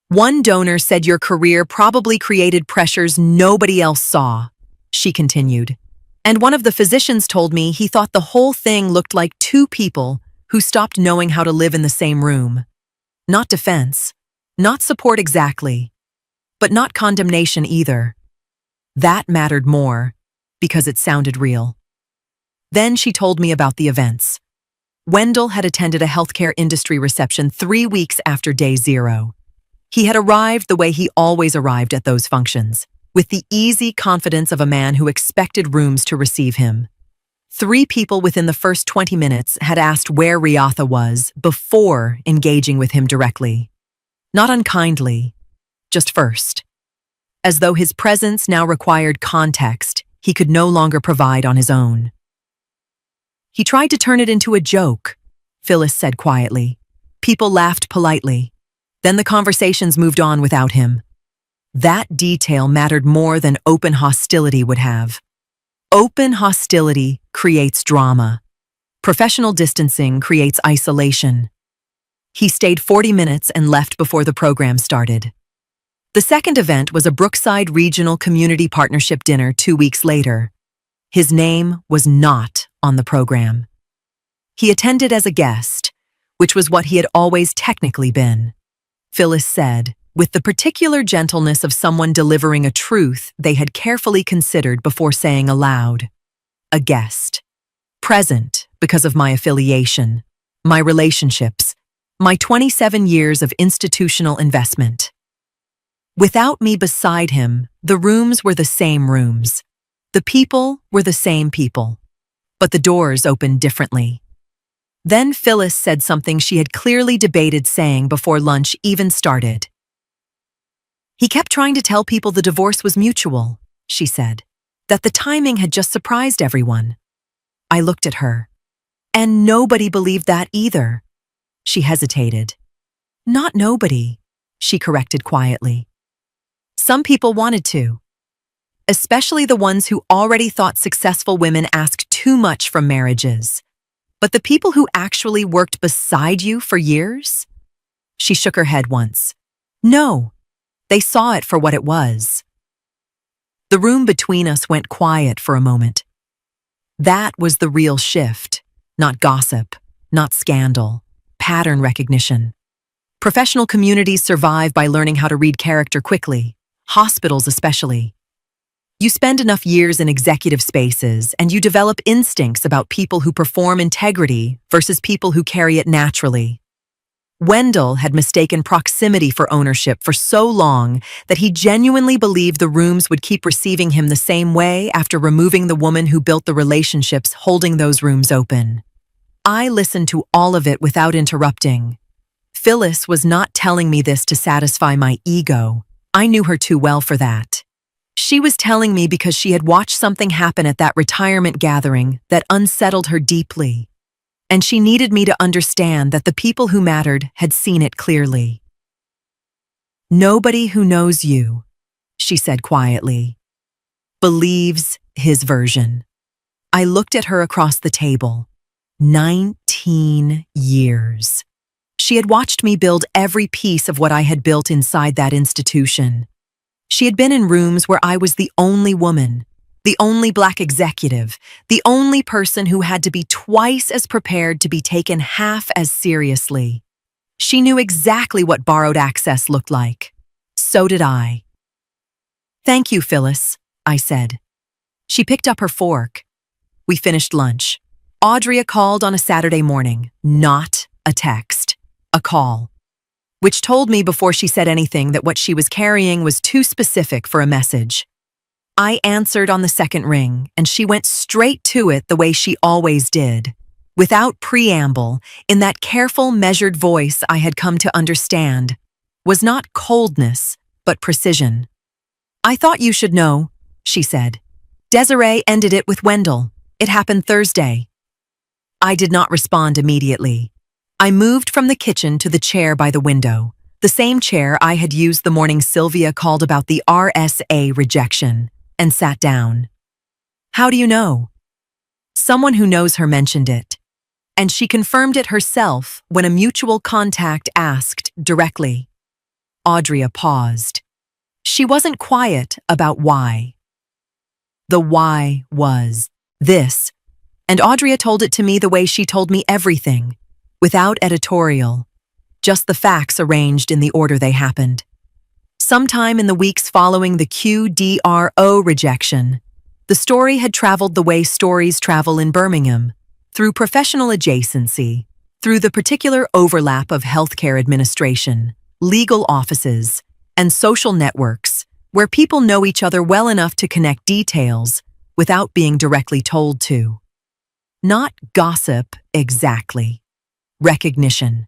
One donor said your career probably created pressures nobody else saw, she continued. And one of the physicians told me he thought the whole thing looked like two people who stopped knowing how to live in the same room. Not defense, not support exactly, but not condemnation either. That mattered more because it sounded real. Then she told me about the events. Wendell had attended a healthcare industry reception 3 weeks after day 0. He had arrived the way he always arrived at those functions, with the easy confidence of a man who expected rooms to receive him. 3 people within the first 20 minutes had asked where Riatha was before engaging with him directly. Not unkindly, just first. As though his presence now required context he could no longer provide on his own. He tried to turn it into a joke, Phyllis said quietly. People laughed politely. Then the conversations moved on without him. That detail mattered more than open hostility would have. Open hostility creates drama. Professional distancing creates isolation. He stayed 40 minutes and left before the program started. The second event was a Brookside Regional Community Partnership dinner 2 weeks later. His name was not on the program. He attended as a guest, which was what he had always technically been. Phyllis said, with the particular gentleness of someone delivering a truth they had carefully considered before saying aloud. A guest. Present because of my affiliation, my relationships, my 27 years of institutional investment. Without me beside him, the rooms were the same rooms. The people were the same people. But the doors opened differently. Then Phyllis said something she had clearly debated saying before lunch even started. He kept trying to tell people the divorce was mutual, she said, that the timing had just surprised everyone. I looked at her. And nobody believed that either. She hesitated. Not nobody, she corrected quietly. Some people wanted to. Especially the ones who already thought successful women asked too much from marriages. But the people who actually worked beside you for years? She shook her head once. No, they saw it for what it was. The room between us went quiet for a moment. That was the real shift, not gossip, not scandal, pattern recognition. Professional communities survive by learning how to read character quickly, hospitals especially. You spend enough years in executive spaces and you develop instincts about people who perform integrity versus people who carry it naturally. Wendell had mistaken proximity for ownership for so long that he genuinely believed the rooms would keep receiving him the same way after removing the woman who built the relationships holding those rooms open. I listened to all of it without interrupting. Phyllis was not telling me this to satisfy my ego. I knew her too well for that. She was telling me because she had watched something happen at that retirement gathering that unsettled her deeply. And she needed me to understand that the people who mattered had seen it clearly. Nobody who knows you, she said quietly, believes his version. I looked at her across the table. 19 years. She had watched me build every piece of what I had built inside that institution. She had been in rooms where I was the only woman, the only Black executive, the only person who had to be twice as prepared to be taken half as seriously. She knew exactly what borrowed access looked like. So did I. Thank you, Phyllis, I said. She picked up her fork. We finished lunch. Audrey called on a Saturday morning, not a text, a call, which told me before she said anything that what she was carrying was too specific for a message. I answered on the second ring, and she went straight to it the way she always did, without preamble, in that careful, measured voice I had come to understand, was not coldness, but precision. I thought you should know, she said. Desiree ended it with Wendell. It happened Thursday. I did not respond immediately. I moved from the kitchen to the chair by the window, the same chair I had used the morning Sylvia called about the RSA rejection, and sat down. How do you know? Someone who knows her mentioned it, and she confirmed it herself when a mutual contact asked directly. Audrey paused. She wasn't quiet about why. The why was this, and Audrey told it to me the way she told me everything, without editorial, just the facts arranged in the order they happened. Sometime in the weeks following the QDRO rejection, the story had traveled the way stories travel in Birmingham, through professional adjacency, through the particular overlap of healthcare administration, legal offices, and social networks, where people know each other well enough to connect details without being directly told to. Not gossip, exactly. Recognition.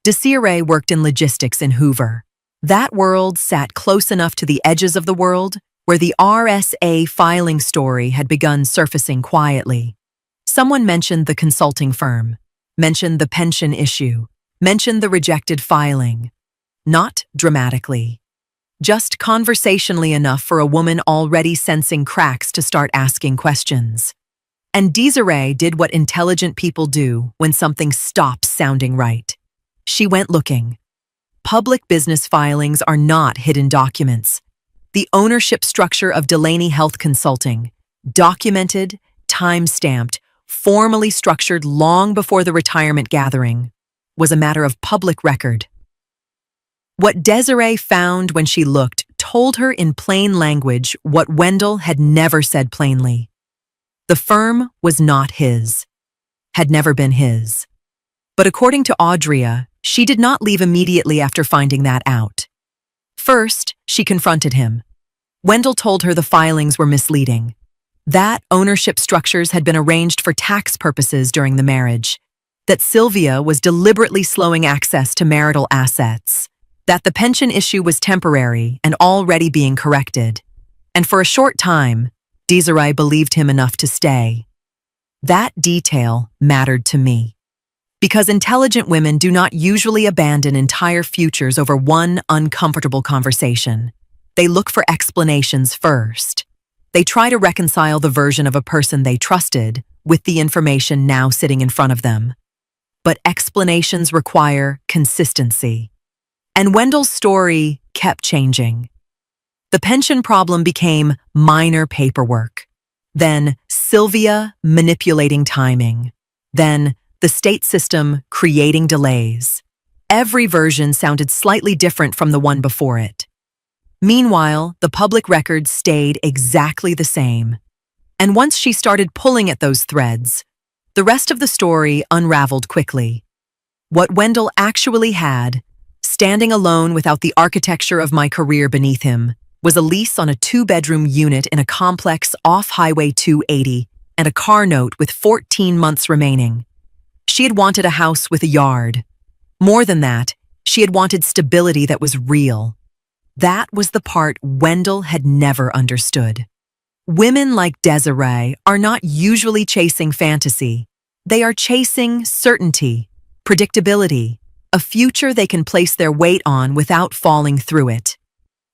Desiree worked in logistics in Hoover. That world sat close enough to the edges of the world where the RSA filing story had begun surfacing quietly. Someone mentioned the consulting firm, mentioned the pension issue, mentioned the rejected filing. Not dramatically. Just conversationally enough for a woman already sensing cracks to start asking questions. And Desiree did what intelligent people do when something stops sounding right. She went looking. Public business filings are not hidden documents. The ownership structure of Delaney Health Consulting, documented, time-stamped, formally structured long before the retirement gathering, was a matter of public record. What Desiree found when she looked told her in plain language what Wendell had never said plainly. The firm was not his, had never been his. But according to Audrey, she did not leave immediately after finding that out. First, she confronted him. Wendell told her the filings were misleading. That ownership structures had been arranged for tax purposes during the marriage. That Sylvia was deliberately slowing access to marital assets. That the pension issue was temporary and already being corrected. And for a short time, Desiree believed him enough to stay. That detail mattered to me. Because intelligent women do not usually abandon entire futures over one uncomfortable conversation. They look for explanations first. They try to reconcile the version of a person they trusted with the information now sitting in front of them. But explanations require consistency. And Wendell's story kept changing. The pension problem became minor paperwork. Then Sylvia manipulating timing. Then the state system creating delays. Every version sounded slightly different from the one before it. Meanwhile, the public records stayed exactly the same. And once she started pulling at those threads, the rest of the story unraveled quickly. What Wendell actually had, standing alone without the architecture of my career beneath him, was a lease on a 2-bedroom unit in a complex off Highway 280 and a car note with 14 months remaining. She had wanted a house with a yard. More than that, she had wanted stability that was real. That was the part Wendell had never understood. Women like Desiree are not usually chasing fantasy. They are chasing certainty, predictability, a future they can place their weight on without falling through it.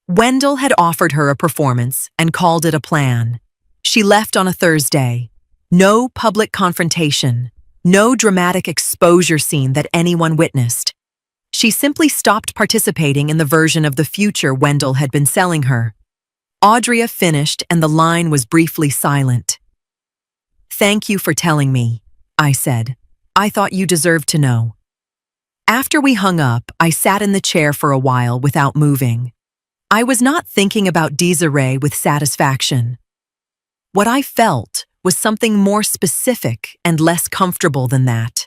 Wendell had offered her a performance and called it a plan. She left on a Thursday. No public confrontation, no dramatic exposure scene that anyone witnessed. She simply stopped participating in the version of the future Wendell had been selling her. Audrea finished and the line was briefly silent. "Thank you for telling me," I said. "I thought you deserved to know." After we hung up, I sat in the chair for a while without moving. I was not thinking about Desiree with satisfaction. What I felt was something more specific and less comfortable than that.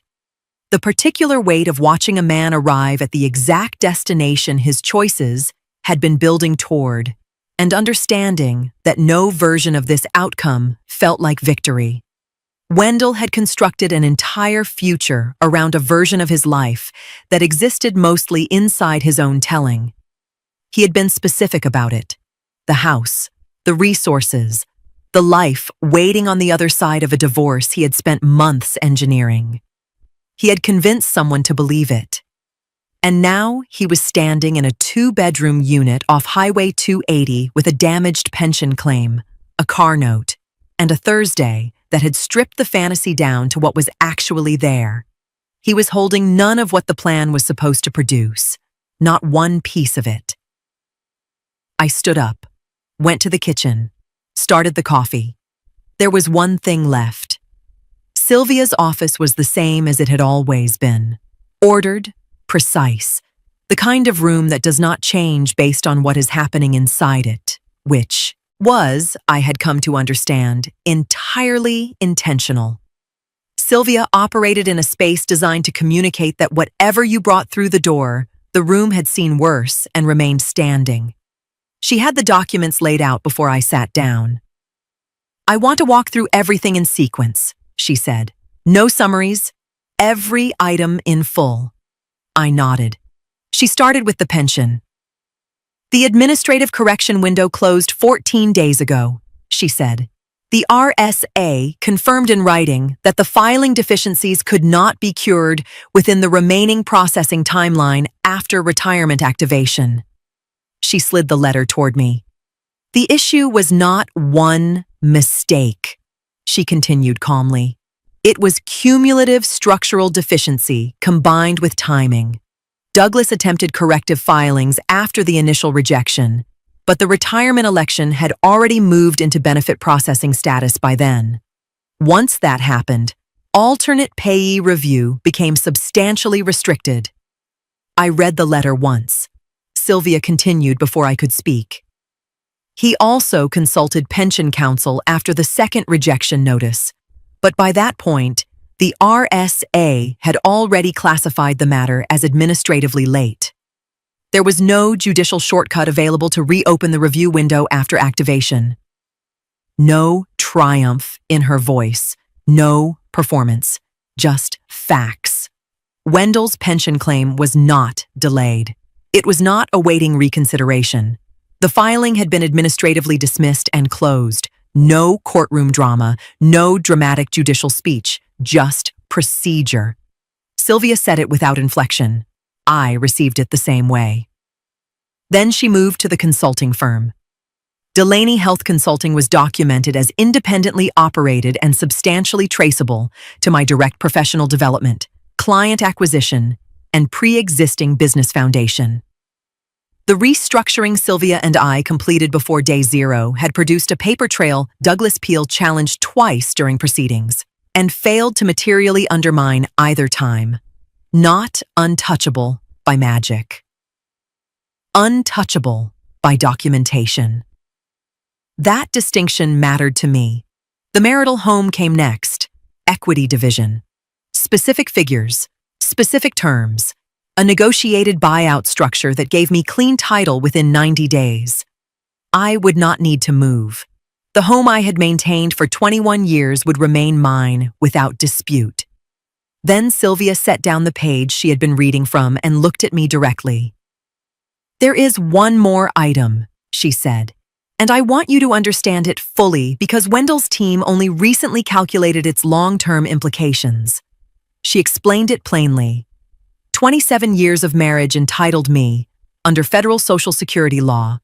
The particular weight of watching a man arrive at the exact destination his choices had been building toward, and understanding that no version of this outcome felt like victory. Wendell had constructed an entire future around a version of his life that existed mostly inside his own telling. He had been specific about it. The house, the resources, the life waiting on the other side of a divorce he had spent months engineering. He had convinced someone to believe it. And now he was standing in a 2-bedroom unit off Highway 280 with a damaged pension claim, a car note, and a Thursday that had stripped the fantasy down to what was actually there. He was holding none of what the plan was supposed to produce, not one piece of it. I stood up, went to the kitchen, started the coffee. There was one thing left. Sylvia's office was the same as it had always been. Ordered, precise, the kind of room that does not change based on what is happening inside it, which was, I had come to understand, entirely intentional. Sylvia operated in a space designed to communicate that whatever you brought through the door, the room had seen worse and remained standing. She had the documents laid out before I sat down. "I want to walk through everything in sequence," she said. "No summaries, every item in full." I nodded. She started with the pension. "The administrative correction window closed 14 days ago," she said. "The RSA confirmed in writing that the filing deficiencies could not be cured within the remaining processing timeline after retirement activation." She slid the letter toward me. "The issue was not one mistake," she continued calmly. "It was cumulative structural deficiency combined with timing. Douglas attempted corrective filings after the initial rejection, but the retirement election had already moved into benefit processing status by then. Once that happened, alternate payee review became substantially restricted." I read the letter once. Sylvia continued before I could speak. "He also consulted pension counsel after the second rejection notice, but by that point, the RSA had already classified the matter as administratively late. There was no judicial shortcut available to reopen the review window after activation." No triumph in her voice, no performance, just facts. Wendell's pension claim was not delayed. It was not awaiting reconsideration. The filing had been administratively dismissed and closed. No courtroom drama, no dramatic judicial speech, just procedure. Sylvia said it without inflection. I received it the same way. Then she moved to the consulting firm. Delaney Health Consulting was documented as independently operated and substantially traceable to my direct professional development, client acquisition, and pre-existing business foundation. The restructuring Sylvia and I completed before day zero had produced a paper trail Douglas Peel challenged twice during proceedings and failed to materially undermine either time. Not untouchable by magic. Untouchable by documentation. That distinction mattered to me. The marital home came next. Equity division. Specific figures. Specific terms. A negotiated buyout structure that gave me clean title within 90 days. I would not need to move. The home I had maintained for 21 years would remain mine without dispute. Then Sylvia set down the page she had been reading from and looked at me directly. "There is one more item," she said, "and I want you to understand it fully because Wendell's team only recently calculated its long-term implications." She explained it plainly. 27 years of marriage entitled me, under federal Social Security law,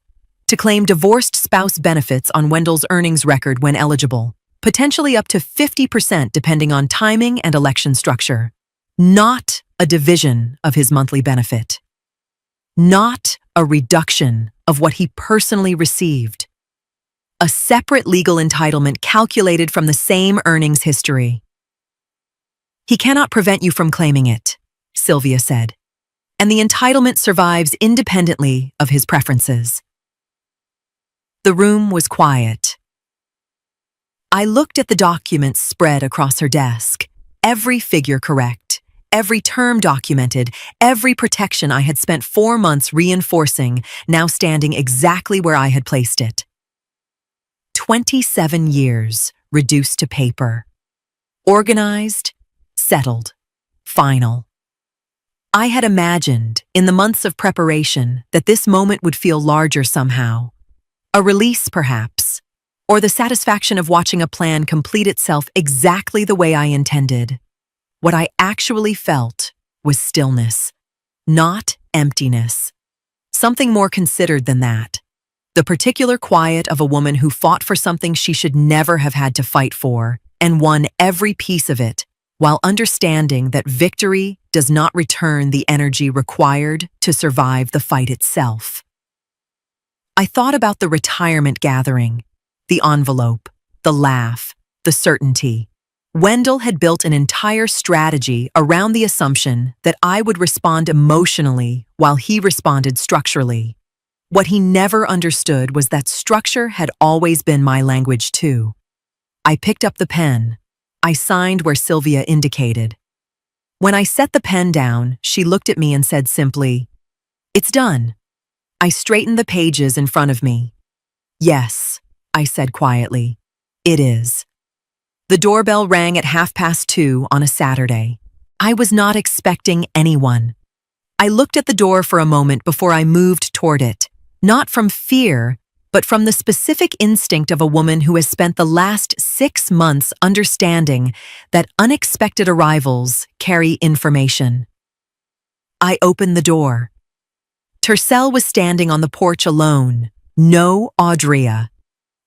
to claim divorced spouse benefits on Wendell's earnings record when eligible, potentially up to 50% depending on timing and election structure. Not a division of his monthly benefit. Not a reduction of what he personally received. A separate legal entitlement calculated from the same earnings history. "He cannot prevent you from claiming it," Sylvia said, "and the entitlement survives independently of his preferences." The room was quiet. I looked at the documents spread across her desk, every figure correct, every term documented, every protection I had spent 4 months reinforcing, now standing exactly where I had placed it. 27 years reduced to paper. Organized, settled, final. I had imagined, in the months of preparation, that this moment would feel larger somehow. A release, perhaps, or the satisfaction of watching a plan complete itself exactly the way I intended. What I actually felt was stillness, not emptiness. Something more considered than that. The particular quiet of a woman who fought for something she should never have had to fight for and won every piece of it, while understanding that victory does not return the energy required to survive the fight itself. I thought about the retirement gathering, the envelope, the laugh, the certainty. Wendell had built an entire strategy around the assumption that I would respond emotionally while he responded structurally. What he never understood was that structure had always been my language too. I picked up the pen. I signed where Sylvia indicated. When I set the pen down, she looked at me and said simply, "It's done." I straightened the pages in front of me. "Yes," I said quietly, "it is." The doorbell rang at 2:30 on a Saturday. I was not expecting anyone. I looked at the door for a moment before I moved toward it, not from fear, but from the specific instinct of a woman who has spent the last 6 months understanding that unexpected arrivals carry information. I opened the door. Tercel was standing on the porch alone. No Audrea.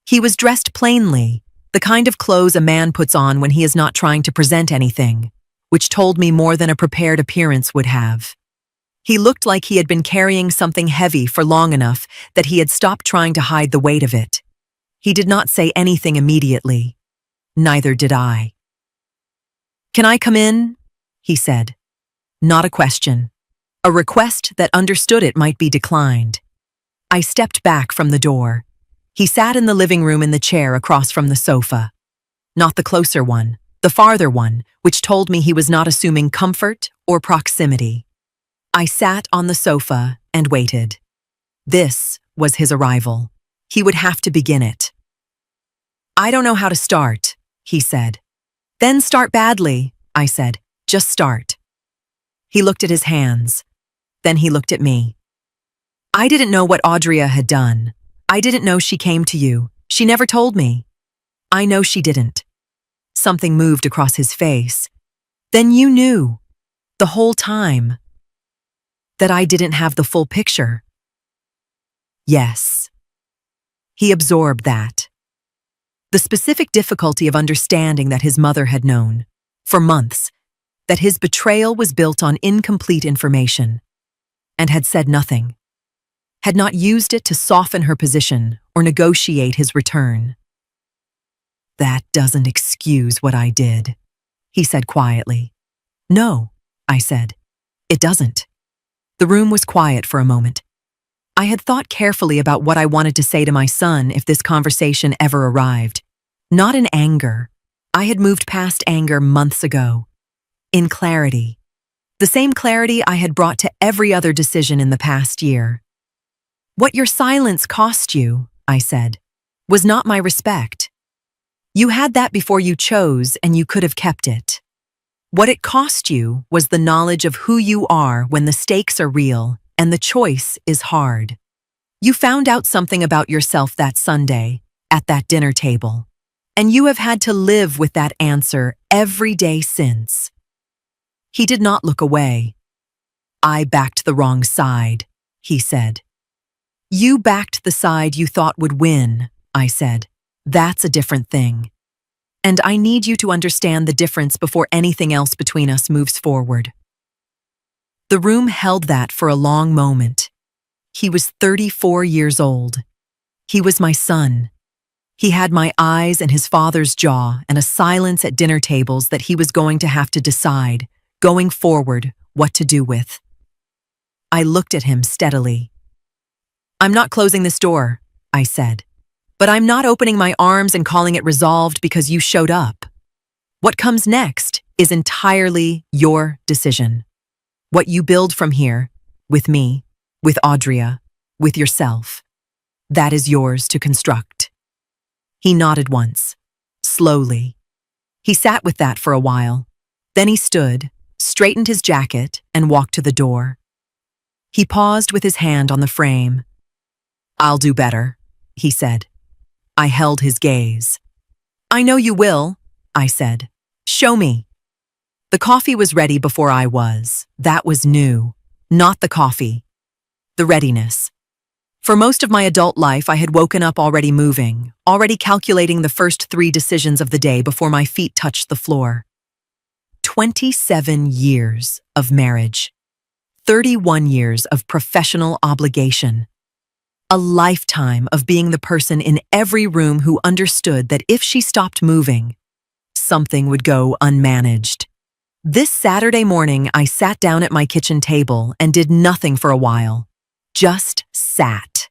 He was dressed plainly, the kind of clothes a man puts on when he is not trying to present anything, which told me more than a prepared appearance would have. He looked like he had been carrying something heavy for long enough that he had stopped trying to hide the weight of it. He did not say anything immediately. Neither did I. "Can I come in?" he said. Not a question. A request that understood it might be declined. I stepped back from the door. He sat in the living room in the chair across from the sofa. Not the closer one, the farther one, which told me he was not assuming comfort or proximity. I sat on the sofa and waited. This was his arrival. He would have to begin it. "I don't know how to start," he said. "Then start badly," I said. "Just start." He looked at his hands. Then he looked at me. "I didn't know what Audrea had done. I didn't know she came to you. She never told me." "I know she didn't." Something moved across his face. "Then you knew, the whole time, that I didn't have the full picture." "Yes." He absorbed that. The specific difficulty of understanding that his mother had known, for months, that his betrayal was built on incomplete information, and had said nothing, had not used it to soften her position or negotiate his return. "That doesn't excuse what I did," he said quietly. "No," I said. "It doesn't." The room was quiet for a moment. I had thought carefully about what I wanted to say to my son if this conversation ever arrived. Not in anger. I had moved past anger months ago. In clarity. The same clarity I had brought to every other decision in the past year. "What your silence cost you," I said, "was not my respect. You had that before you chose, and you could have kept it. What it cost you was the knowledge of who you are when the stakes are real and the choice is hard. You found out something about yourself that Sunday, at that dinner table, and you have had to live with that answer every day since." He did not look away. "I backed the wrong side," he said. "You backed the side you thought would win," I said. "That's a different thing. And I need you to understand the difference before anything else between us moves forward." The room held that for a long moment. He was 34 years old. He was my son. He had my eyes and his father's jaw and a silence at dinner tables that he was going to have to decide, going forward, what to do with. I looked at him steadily. "I'm not closing this door," I said. "But I'm not opening my arms and calling it resolved because you showed up. What comes next is entirely your decision. What you build from here, with me, with Audria, with yourself, that is yours to construct." He nodded once, slowly. He sat with that for a while. Then he stood, straightened his jacket, and walked to the door. He paused with his hand on the frame. "I'll do better," he said. I held his gaze. "I know you will," I said. "Show me." The coffee was ready before I was. That was new. Not the coffee. The readiness. For most of my adult life, I had woken up already moving, already calculating the first 3 decisions of the day before my feet touched the floor. 27 years of marriage. 31 years of professional obligation. A lifetime of being the person in every room who understood that if she stopped moving, something would go unmanaged. This Saturday morning, I sat down at my kitchen table and did nothing for a while. Just sat.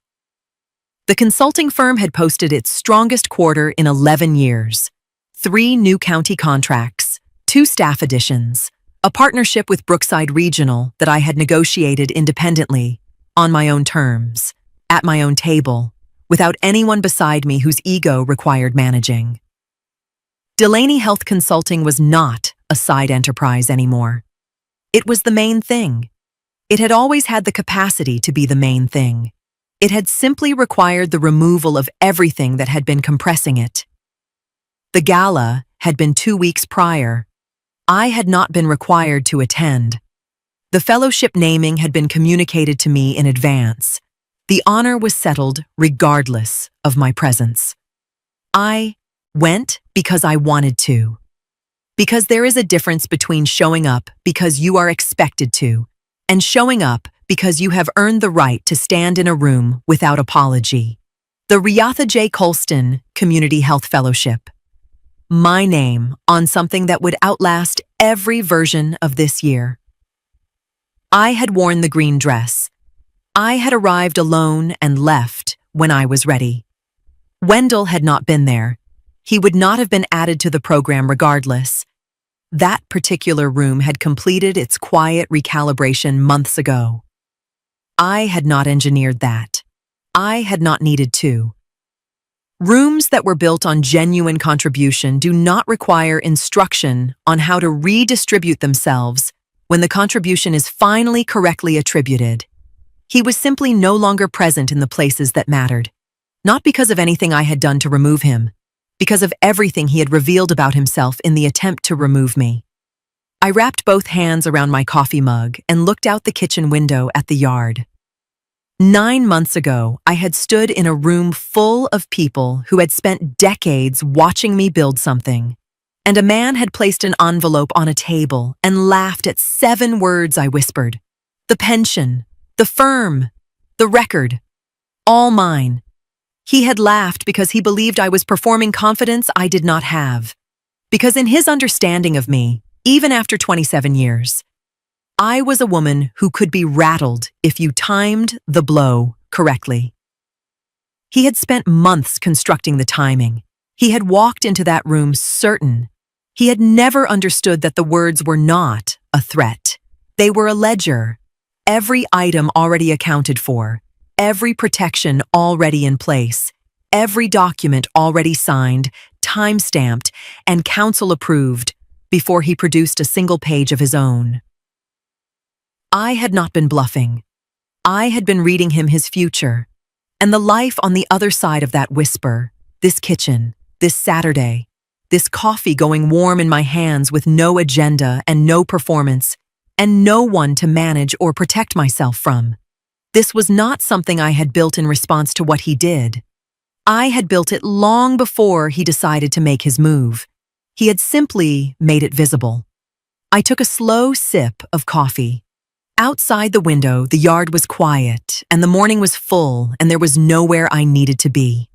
The consulting firm had posted its strongest quarter in 11 years. 3 new county contracts, 2 staff additions, a partnership with Brookside Regional that I had negotiated independently, on my own terms, at my own table, without anyone beside me whose ego required managing. Delaney Health Consulting was not a side enterprise anymore. It was the main thing. It had always had the capacity to be the main thing. It had simply required the removal of everything that had been compressing it. The gala had been 2 weeks prior. I had not been required to attend. The fellowship naming had been communicated to me in advance. The honor was settled regardless of my presence. I went because I wanted to. Because there is a difference between showing up because you are expected to, and showing up because you have earned the right to stand in a room without apology. The Riatha J. Colston Community Health Fellowship. My name on something that would outlast every version of this year. I had worn the green dress. I had arrived alone and left when I was ready. Wendell had not been there. He would not have been added to the program regardless. That particular room had completed its quiet recalibration months ago. I had not engineered that. I had not needed to. Rooms that were built on genuine contribution do not require instruction on how to redistribute themselves when the contribution is finally correctly attributed. He was simply no longer present in the places that mattered, not because of anything I had done to remove him, because of everything he had revealed about himself in the attempt to remove me. I wrapped both hands around my coffee mug and looked out the kitchen window at the yard. 9 months ago, I had stood in a room full of people who had spent decades watching me build something. And a man had placed an envelope on a table and laughed at 7 words I whispered. The pension, the firm, the record, all mine. He had laughed because he believed I was performing confidence I did not have. Because in his understanding of me, even after 27 years, I was a woman who could be rattled if you timed the blow correctly. He had spent months constructing the timing. He had walked into that room certain. He had never understood that the words were not a threat. They were a ledger. Every item already accounted for, every protection already in place, every document already signed, time-stamped, and counsel approved before he produced a single page of his own. I had not been bluffing. I had been reading him his future, and the life on the other side of that whisper, this kitchen, this Saturday, this coffee going warm in my hands with no agenda and no performance, and no one to manage or protect myself from. This was not something I had built in response to what he did. I had built it long before he decided to make his move. He had simply made it visible. I took a slow sip of coffee. Outside the window, the yard was quiet, and the morning was full, and there was nowhere I needed to be.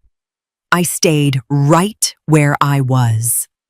I stayed right where I was.